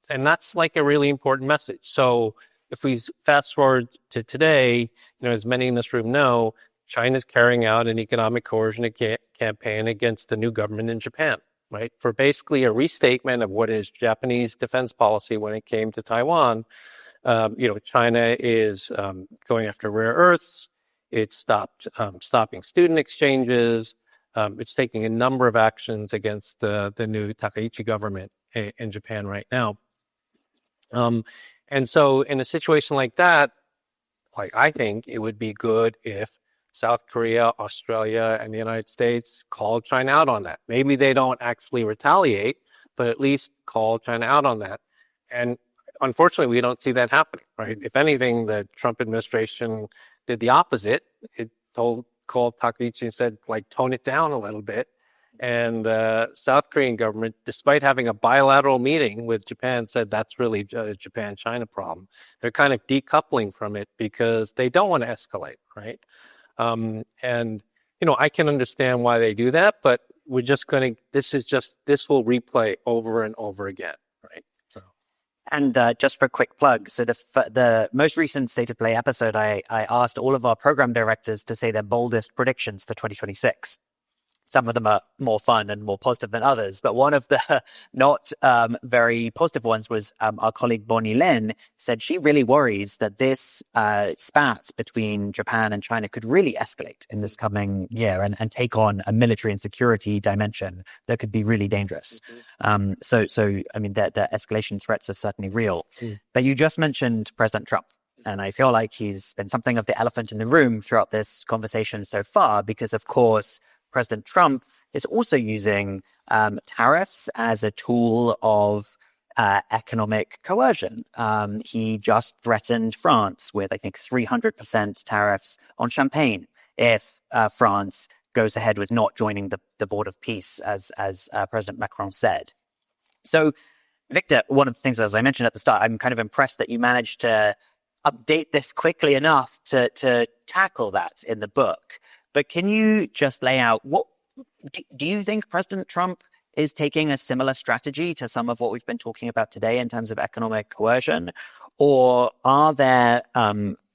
that's like a really important message. So if we fast forward to today, as many in this room know, China's carrying out an economic coercion campaign against the new government in Japan, right? For basically a restatement of what is Japanese defense policy when it came to Taiwan. China is going after rare earths. It's stopping student exchanges. It's taking a number of actions against the new Takaichi government in Japan right now. And so in a situation like that, I think it would be good if South Korea, Australia, and the United States called China out on that. Maybe they don't actually retaliate, but at least call China out on that. And unfortunately, we don't see that happening, right? If anything, the Trump administration did the opposite. It called Takaichi and said, tone it down a little bit. And South Korean government, despite having a bilateral meeting with Japan, said that's really a Japan-China problem. They're kind of decoupling from it because they don't want to escalate, right? I can understand why they do that, but we're just this will replay over and over again, right? So. And just for a quick plug, so the most recent State of Play episode, I asked all of our program directors to say their boldest predictions for 2026. Some of them are more fun and more positive than others, but one of the not very positive ones was our colleague Bonnie Lin said she really worries that this spat between Japan and China could really escalate in this coming year and take on a military and security dimension that could be really dangerous. Mm-hmm. So the escalation threats are certainly real. Mm. But you just mentioned President Trump. And I feel like he's been something of the elephant in the room throughout this conversation so far, because of course, President Trump is also using tariffs as a tool of economic coercion. He just threatened France with, I think, 300% tariffs on champagne if France goes ahead with not joining the Board of Peace, as President Macron said. So, Victor, one of the things, as I mentioned at the start, I'm kind of impressed that you managed to update this quickly enough to tackle that in the book. But can you just lay out what do you think President Trump is taking a similar strategy to some of what we've been talking about today in terms of economic coercion, or are there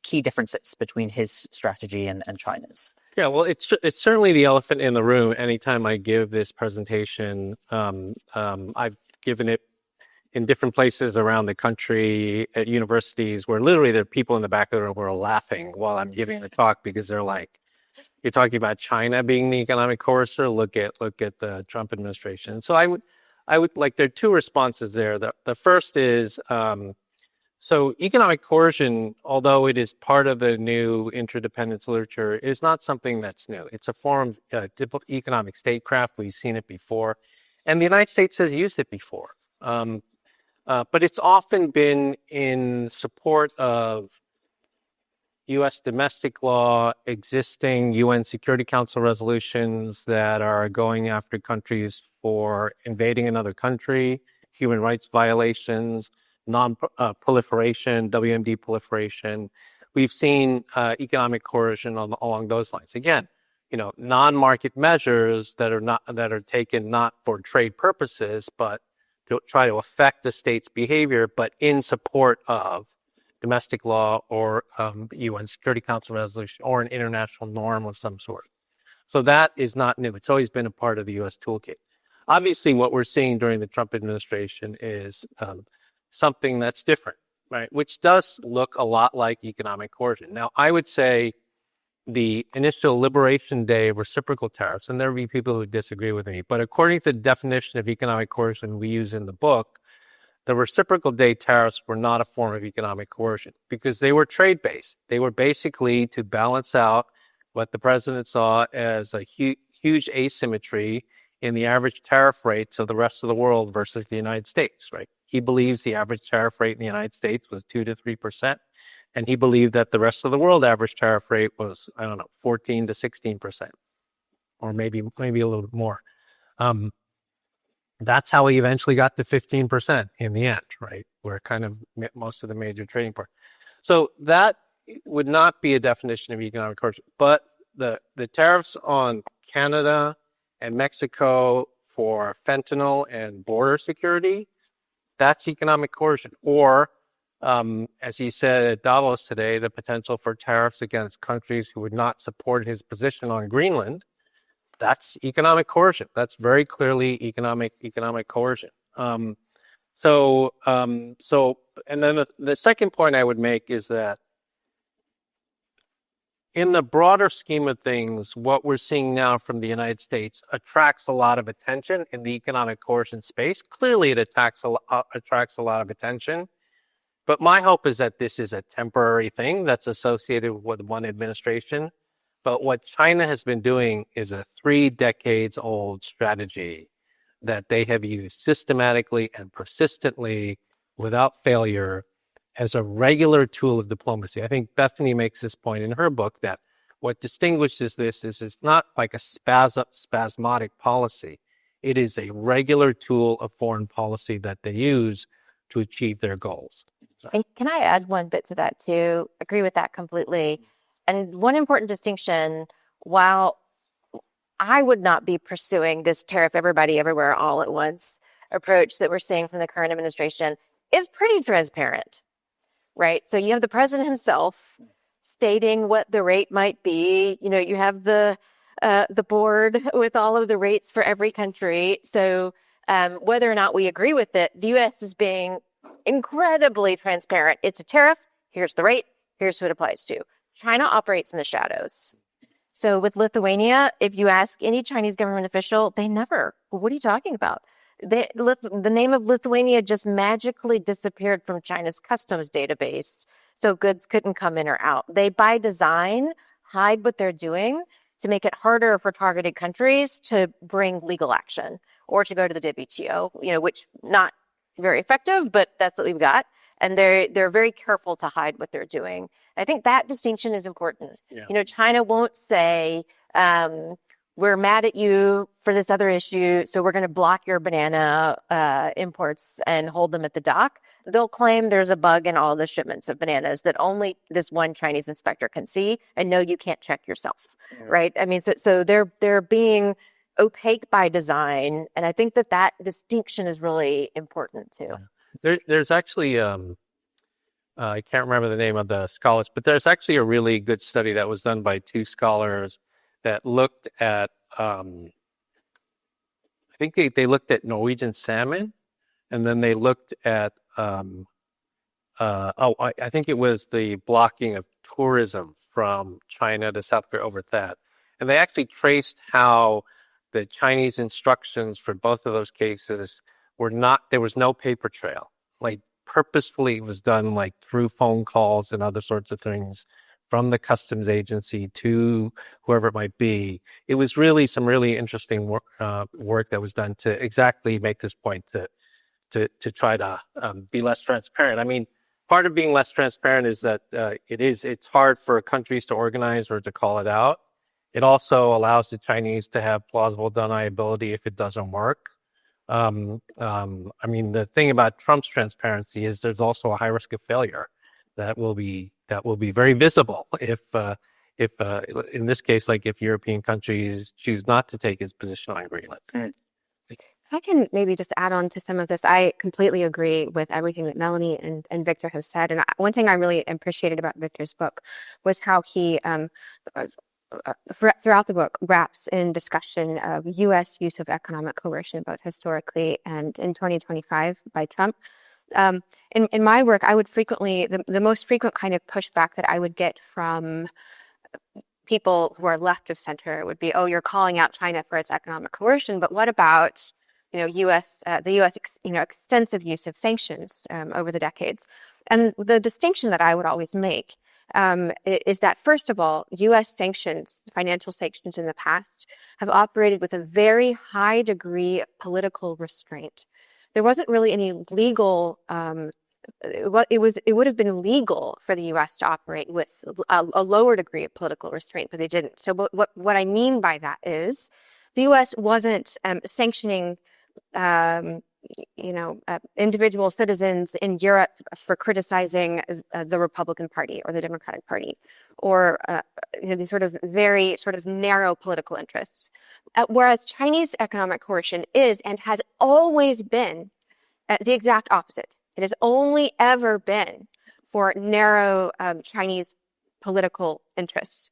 key differences between his strategy and China's? Yeah, well, it's certainly the elephant in the room. Anytime I give this presentation, I've given it in different places around the country at universities where literally there are people in the back of the room who are laughing while I'm giving the talk because they're like, "You're talking about China being the economic coercer? Look at the Trump administration." So I would like, there are two responses there. The first is, so economic coercion, although it is part of the new interdependence literature, is not something that's new. It's a form of economic statecraft. We've seen it before, and the United States has used it before. But it's often been in support of U.S. domestic law, existing UN Security Council resolutions that are going after countries for invading another country, human rights violations, non-proliferation, WMD proliferation. We've seen economic coercion along those lines. Again, non-market measures that are taken not for trade purposes, but to try to affect the state's behavior, but in support of domestic law or UN Security Council resolution or an international norm of some sort. So that is not new. It's always been a part of the U.S. toolkit. Obviously, what we're seeing during the Trump administration is something that's different, right? Which does look a lot like economic coercion. Now, I would say the initial Liberation Day reciprocal tariffs, and there will be people who disagree with me, but according to the definition of economic coercion we use in the book, the reciprocal day tariffs were not a form of economic coercion because they were trade-based. They were basically to balance out what the president saw as a huge asymmetry in the average tariff rates of the rest of the world versus the United States, right? He believes the average tariff rate in the United States was 2 to 3%, and he believed that the rest of the world average tariff rate was, 14 to 16%, or maybe a little bit more. That's how he eventually got to 15% in the end, right? Where kind of most of the major trading part. So that would not be a definition of economic coercion. But the tariffs on Canada and Mexico for fentanyl and border security, that's economic coercion. Or, as he said at Davos today, the potential for tariffs against countries who would not support his position on Greenland, that's economic coercion. That's very clearly economic coercion. And then the second point I would make is that in the broader scheme of things, what we're seeing now from the United States attracts a lot of attention in the economic coercion space. Clearly, it attracts a lot of attention. But my hope is that this is a temporary thing that's associated with one administration. But what China has been doing is a 3 decades old strategy that they have used systematically and persistently without failure as a regular tool of diplomacy. I think Bethany makes this point in her book that what distinguishes this is it's not like a spasmodic policy. It is a regular tool of foreign policy that they use to achieve their goals. And can I add one bit to that too? Agree with that completely. And one important distinction, while I would not be pursuing this tariff everybody everywhere all at once approach that we're seeing from the current administration, is pretty transparent, right? So you have the president himself stating what the rate might be. You have the board with all of the rates for every country. So whether or not we agree with it, the U.S. is being incredibly transparent. It's a tariff. Here's the rate. Here's who it applies to. China operates in the shadows. So with Lithuania, if you ask any Chinese government official, they never, what are you talking about? The name of Lithuania just magically disappeared from China's customs database, so goods couldn't come in or out. They, by design, hide what they're doing to make it harder for targeted countries to bring legal action or to go to the WTO, which not very effective, but that's what we've got. And they're very careful to hide what they're doing. I think that distinction is important. Yeah. China won't say, we're mad at you for this other issue, so we're going to block your banana imports and hold them at the dock. They'll claim there's a bug in all the shipments of bananas that only this one Chinese inspector can see, and no, you can't check yourself, right? I mean, so they're being opaque by design, and I think that distinction is really important too. There's actually I can't remember the name of the scholars, but there's actually a really good study that was done by two scholars that looked at, I think they looked at Norwegian salmon, and then they looked at, I think it was the blocking of tourism from China to South Korea over that. And they actually traced how the Chinese instructions for both of those cases there was no paper trail. Like, purposefully it was done like through phone calls and other sorts of things from the customs agency to whoever it might be. It was really some really interesting work that was done to exactly make this point to try to be less transparent. I mean, part of being less transparent is that it's hard for countries to organize or to call it out. It also allows the Chinese to have plausible deniability if it doesn't work. I mean, the thing about Trump's transparency is there's also a high risk of failure that will be very visible if in this case, like if European countries choose not to take his position on Greenland. If I can maybe just add on to some of this, I completely agree with everything that Melanie and Victor have said. And one thing I really appreciated about Victor's book was how he, throughout the book, wraps in discussion of U.S. use of economic coercion, both historically and in 2025 by Trump. In my work, I would frequently, the most frequent kind of pushback that I would get from people who are left of center would be, oh, you're calling out China for its economic coercion, but what about, the U.S. Extensive use of sanctions over the decades? And the distinction that I would always make is that, first of all, U.S. sanctions, financial sanctions in the past, have operated with a very high degree of political restraint. There wasn't really any legal. It would have been legal for the U.S. to operate with a lower degree of political restraint, but they didn't. So, what I mean by that is, the U.S. wasn't sanctioning, individual citizens in Europe for criticizing the Republican Party or the Democratic Party, or these very narrow political interests. Whereas Chinese economic coercion is and has always been the exact opposite. It has only ever been for narrow Chinese political interests.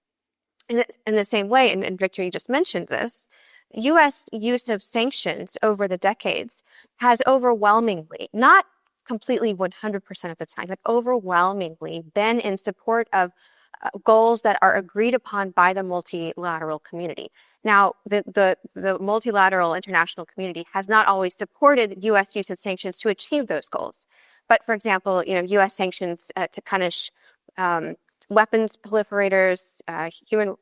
In the same way, and Victor, you just mentioned this, U.S. use of sanctions over the decades has overwhelmingly, not completely 100% of the time, but overwhelmingly been in support of goals that are agreed upon by the multilateral community. Now, the multilateral international community has not always supported U.S. use of sanctions to achieve those goals. But, for example, U.S. sanctions to punish weapons proliferators,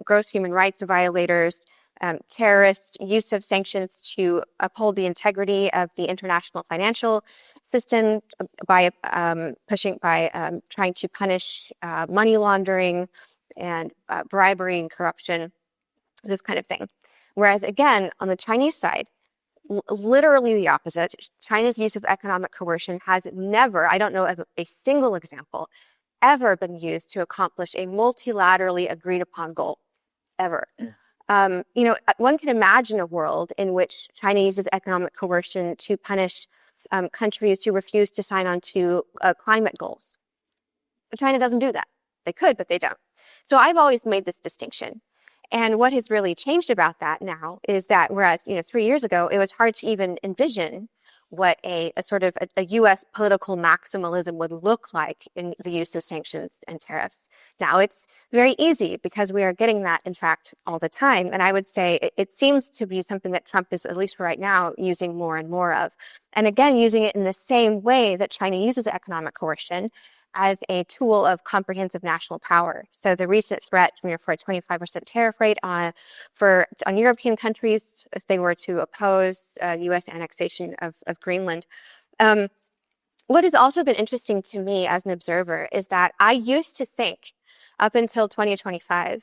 gross human rights violators, terrorists, use of sanctions to uphold the integrity of the international financial system by trying to punish money laundering and bribery and corruption, this kind of thing. Whereas, again, on the Chinese side, literally the opposite. China's use of economic coercion has never, I don't know of a single example, ever been used to accomplish a multilaterally agreed upon goal, ever. One can imagine a world in which China uses economic coercion to punish countries who refuse to sign on to climate goals. But China doesn't do that. They could, but they don't. So I've always made this distinction. And what has really changed about that now is that whereas, 3 years ago, it was hard to even envision what a U.S. political maximalism would look like in the use of sanctions and tariffs. Now it's very easy because we are getting that, in fact, all the time. And I would say it seems to be something that Trump is, at least for right now, using more and more of. And again, using it in the same way that China uses economic coercion as a tool of comprehensive national power. So the recent threat for a 25% tariff rate on European countries if they were to oppose U.S. annexation of Greenland. What has also been interesting to me as an observer is that I used to think up until 2025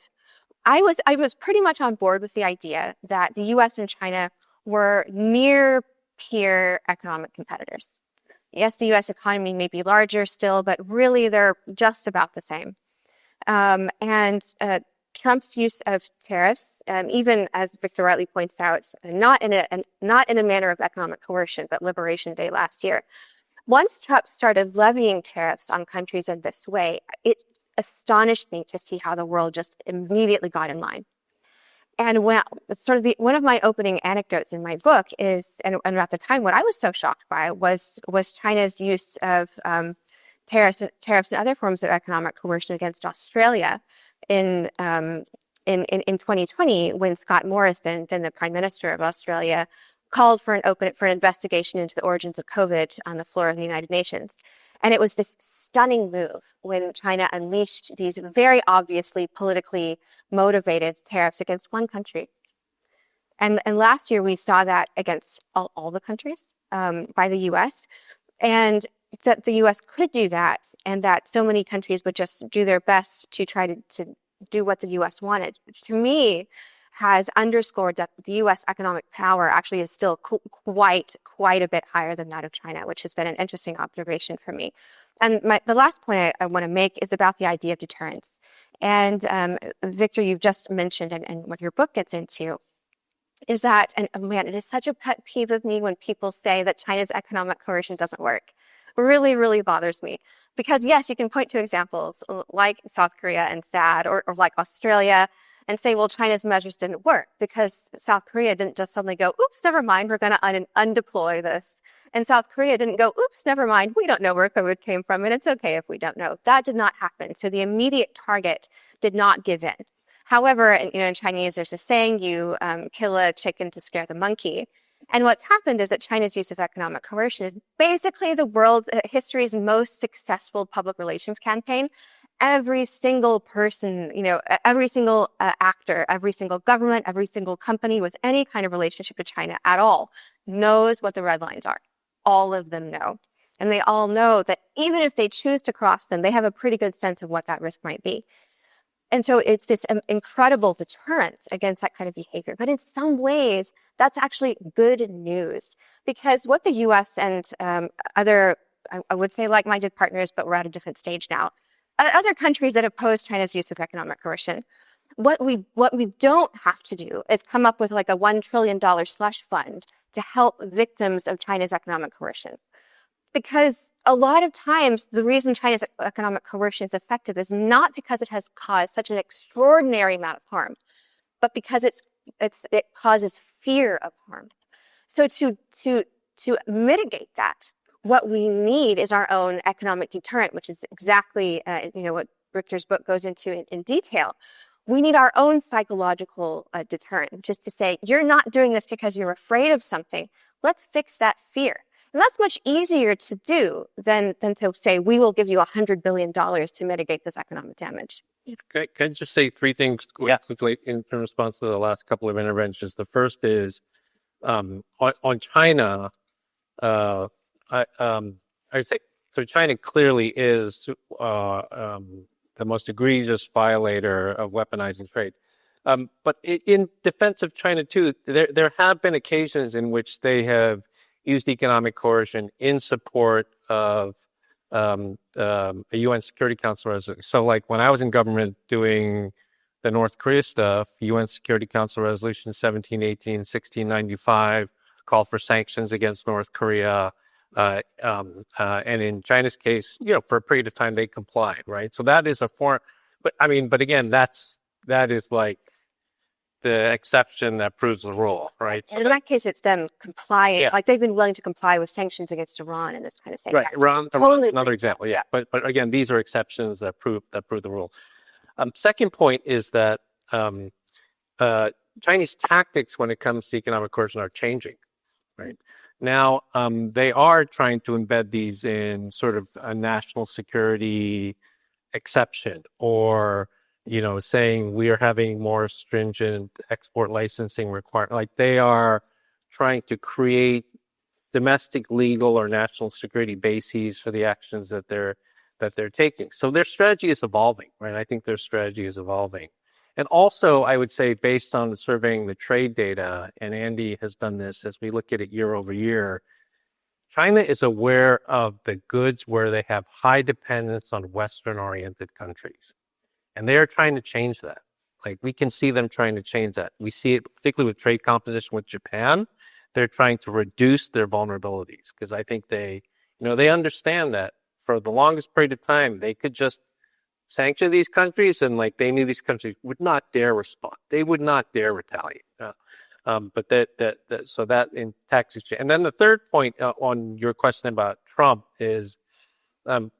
I was pretty much on board with the idea that the U.S. and China were near peer economic competitors. Yes, the U.S. economy may be larger still, but really they're just about the same. And Trump's use of tariffs, even as Victor rightly points out, not in a manner of economic coercion, but Liberation Day last year. Once Trump started levying tariffs on countries in this way, it astonished me to see how the world just immediately got in line. And when one of my opening anecdotes in my book is, and at the time, what I was so shocked by was China's use of tariffs and other forms of economic coercion against Australia in 2020, when Scott Morrison, then the Prime Minister of Australia, called for an investigation into the origins of COVID on the floor of the United Nations. And it was this stunning move when China unleashed these very obviously politically motivated tariffs against one country. And last year we saw that against all the countries by the U.S. And that the U.S. could do that, and that so many countries would just do their best to try to do what the U.S. wanted, which to me has underscored that the U.S. economic power actually is still quite a bit higher than that of China, which has been an interesting observation for me. And the last point I want to make is about the idea of deterrence. And Victor, you've just mentioned, and what your book gets into, is that, and man, it is such a pet peeve of me when people say that China's economic coercion doesn't work. It really, really bothers me. Because yes, you can point to examples like South Korea and THAAD, or like Australia, and say, well, China's measures didn't work because South Korea didn't just suddenly go, oops, never mind, we're going to undeploy this. And South Korea didn't go, oops, never mind, we don't know where COVID came from, and it's okay if we don't know. That did not happen. So the immediate target did not give in. However, in Chinese, there's a saying, you kill a chicken to scare the monkey. And what's happened is that China's use of economic coercion is basically the world's history's most successful public relations campaign. Every single person, every single actor, every single government, every single company with any kind of relationship to China at all knows what the red lines are. All of them know. And they all know that even if they choose to cross them, they have a pretty good sense of what that risk might be. And so it's this incredible deterrence against that kind of behavior. But in some ways, that's actually good news, because what the U.S. and other, I would say like-minded partners, but we're at a different stage now, other countries that oppose China's use of economic coercion, what we don't have to do is come up with like a $1 trillion slush fund to help victims of China's economic coercion. Because a lot of times the reason China's economic coercion is effective is not because it has caused such an extraordinary amount of harm, but because it causes fear of harm. So to mitigate that, what we need is our own economic deterrent, which is exactly what Richter's book goes into in detail. We need our own psychological deterrent, which is to say, you're not doing this because you're afraid of something. Let's fix that fear. And that's much easier to do than to say, we will give you $100 billion to mitigate this economic damage. Can I just say three things quickly in response to the last couple of interventions? The first is on China. I would say so. China clearly is the most egregious violator of weaponizing trade. But in defense of China too, there have been occasions in which they have used economic coercion in support of a UN Security Council resolution. So like when I was in government doing the North Korea stuff, UN Security Council Resolution 1718, 1695 called for sanctions against North Korea. And in China's case, for a period of time, they complied, right? So that is a form, but again, that is like the exception that proves the rule, right? And in that case, it's them complying, like they've been willing to comply with sanctions against Iran and this kind of thing. Right, Iran's another example, yeah. But again, these are exceptions that prove the rule. Second point is that Chinese tactics when it comes to economic coercion are changing, right? Now, they are trying to embed these in sort of a national security exception, or saying we are having more stringent export licensing requirements. Like they are trying to create domestic legal or national security bases for the actions that they're taking. So their strategy is evolving, right? I think their strategy is evolving. And also, I would say, based on surveying the trade data, and Andy has done this as we look at it year over year, China is aware of the goods where they have high dependence on Western-oriented countries. And they are trying to change that. Like, we can see them trying to change that. We see it particularly with trade composition with Japan. They're trying to reduce their vulnerabilities because I think they understand that for the longest period of time, they could just sanction these countries, and like they knew these countries would not dare respond. They would not dare retaliate. But so that in tax exchange. And then the third point on your question about Trump is,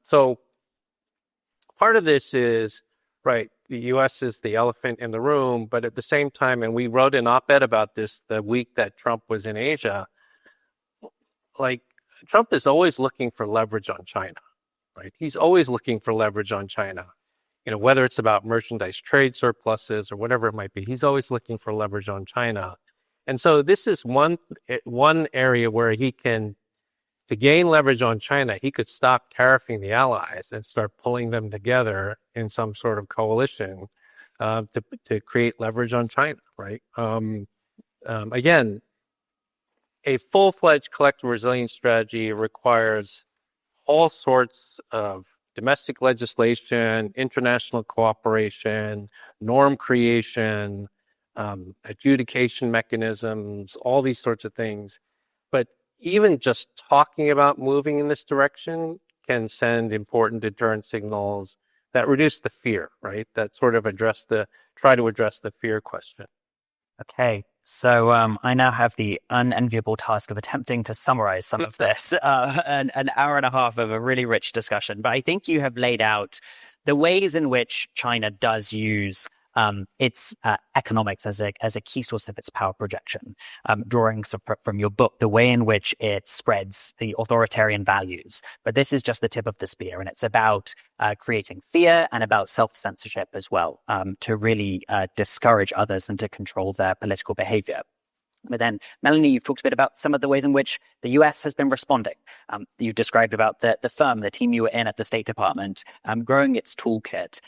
so part of this is, right, the U.S. is the elephant in the room, but at the same time, and we wrote an op-ed about this the week that Trump was in Asia, like Trump is always looking for leverage on China, right? He's always looking for leverage on China. Whether it's about merchandise trade surpluses or whatever it might be, he's always looking for leverage on China. And so this is one area where he can, to gain leverage on China, he could stop tariffing the allies and start pulling them together in some sort of coalition to create leverage on China, right? Again, a full-fledged collective resilience strategy requires all sorts of domestic legislation, international cooperation, norm creation, adjudication mechanisms, all these sorts of things. But even just talking about moving in this direction can send important deterrent signals that reduce the fear, right? That sort of try to address the fear question. Okay, so I now have the unenviable task of attempting to summarize some of this, an hour and a half of a really rich discussion. But I think you have laid out the ways in which China does use its economics as a key source of its power projection, drawing from your book, the way in which it spreads the authoritarian values. But this is just the tip of the spear, and it's about creating fear and about self-censorship as well, to really discourage others and to control their political behavior. But then, Melanie, you've talked a bit about some of the ways in which the US has been responding. You've described about the team you were in at the State Department, growing its toolkit,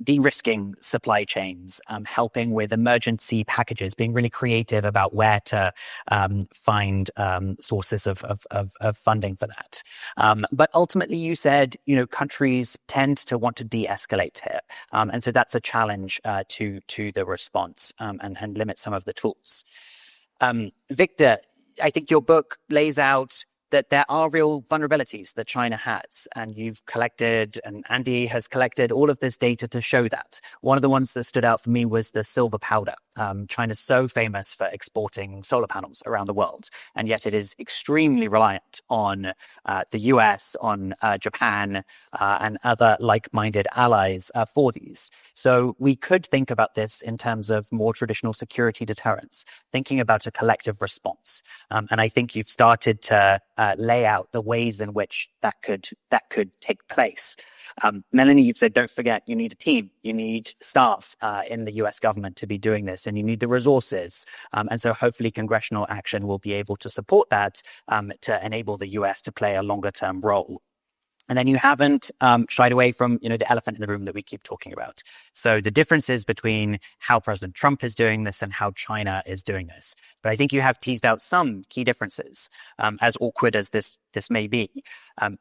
de-risking supply chains, helping with emergency packages, being really creative about where to find sources of funding for that. But ultimately, you said, countries tend to want to de-escalate here. And so that's a challenge to the response and limit some of the tools. Victor, I think your book lays out that there are real vulnerabilities that China has, and you've collected, and Andy has collected all of this data to show that. One of the ones that stood out for me was the silver powder. China's so famous for exporting solar panels around the world, and yet it is extremely reliant on the US, on Japan, and other like-minded allies for these. So we could think about this in terms of more traditional security deterrence, thinking about a collective response. And I think you've started to lay out the ways in which that could take place. Melanie, you've said, don't forget, you need a team, you need staff in the US government to be doing this, and you need the resources. And so hopefully congressional action will be able to support that to enable the US to play a longer term role. And then you haven't shied away from, the elephant in the room that we keep talking about. So the differences between how President Trump is doing this and how China is doing this. But I think you have teased out some key differences, as awkward as this may be.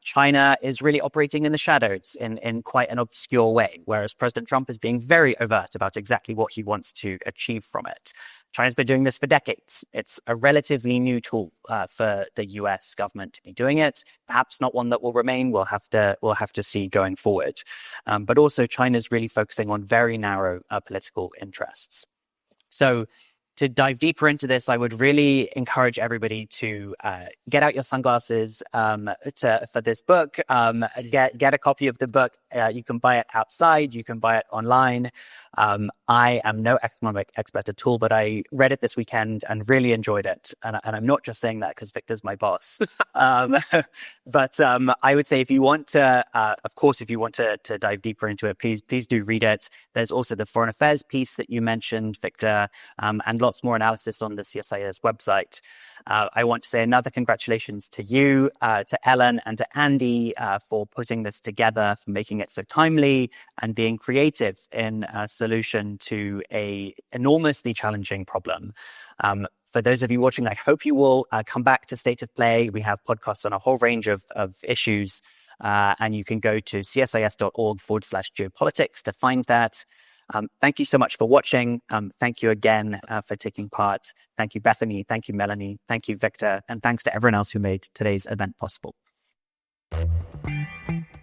China is really operating in the shadows in quite an obscure way, whereas President Trump is being very overt about exactly what he wants to achieve from it. China's been doing this for decades. It's a relatively new tool for the US government to be doing it. Perhaps not one that will remain. We'll have to see going forward. But also China's really focusing on very narrow political interests. So to dive deeper into this, I would really encourage everybody to get out your sunglasses for this book. Get a copy of the book. You can buy it outside. You can buy it online. I am no economic expert at all, but I read it this weekend and really enjoyed it. And I'm not just saying that because Victor's my boss. But I would say if you want to, of course, if you want to dive deeper into it, please do read it. There's also the foreign affairs piece that you mentioned, Victor, and lots more analysis on the CSIS website. I want to say another congratulations to you, to Ellen and to Andy for putting this together, for making it so timely and being creative in a solution to a enormously challenging problem. For those of you watching, I hope you will come back to State of Play. We have podcasts on a whole range of issues, and you can go to csis.org/geopolitics to find that. Thank you so much for watching. Thank you again for taking part. Thank you, Bethany. Thank you, Melanie. Thank you, Victor. And thanks to everyone else who made today's event possible.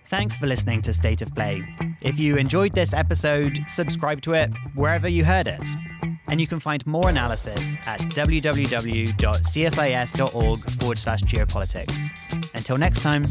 Thanks for listening to State of Play. If you enjoyed this episode, subscribe to it wherever you heard it. And you can find more analysis at www.csis.org/geopolitics. Until next time.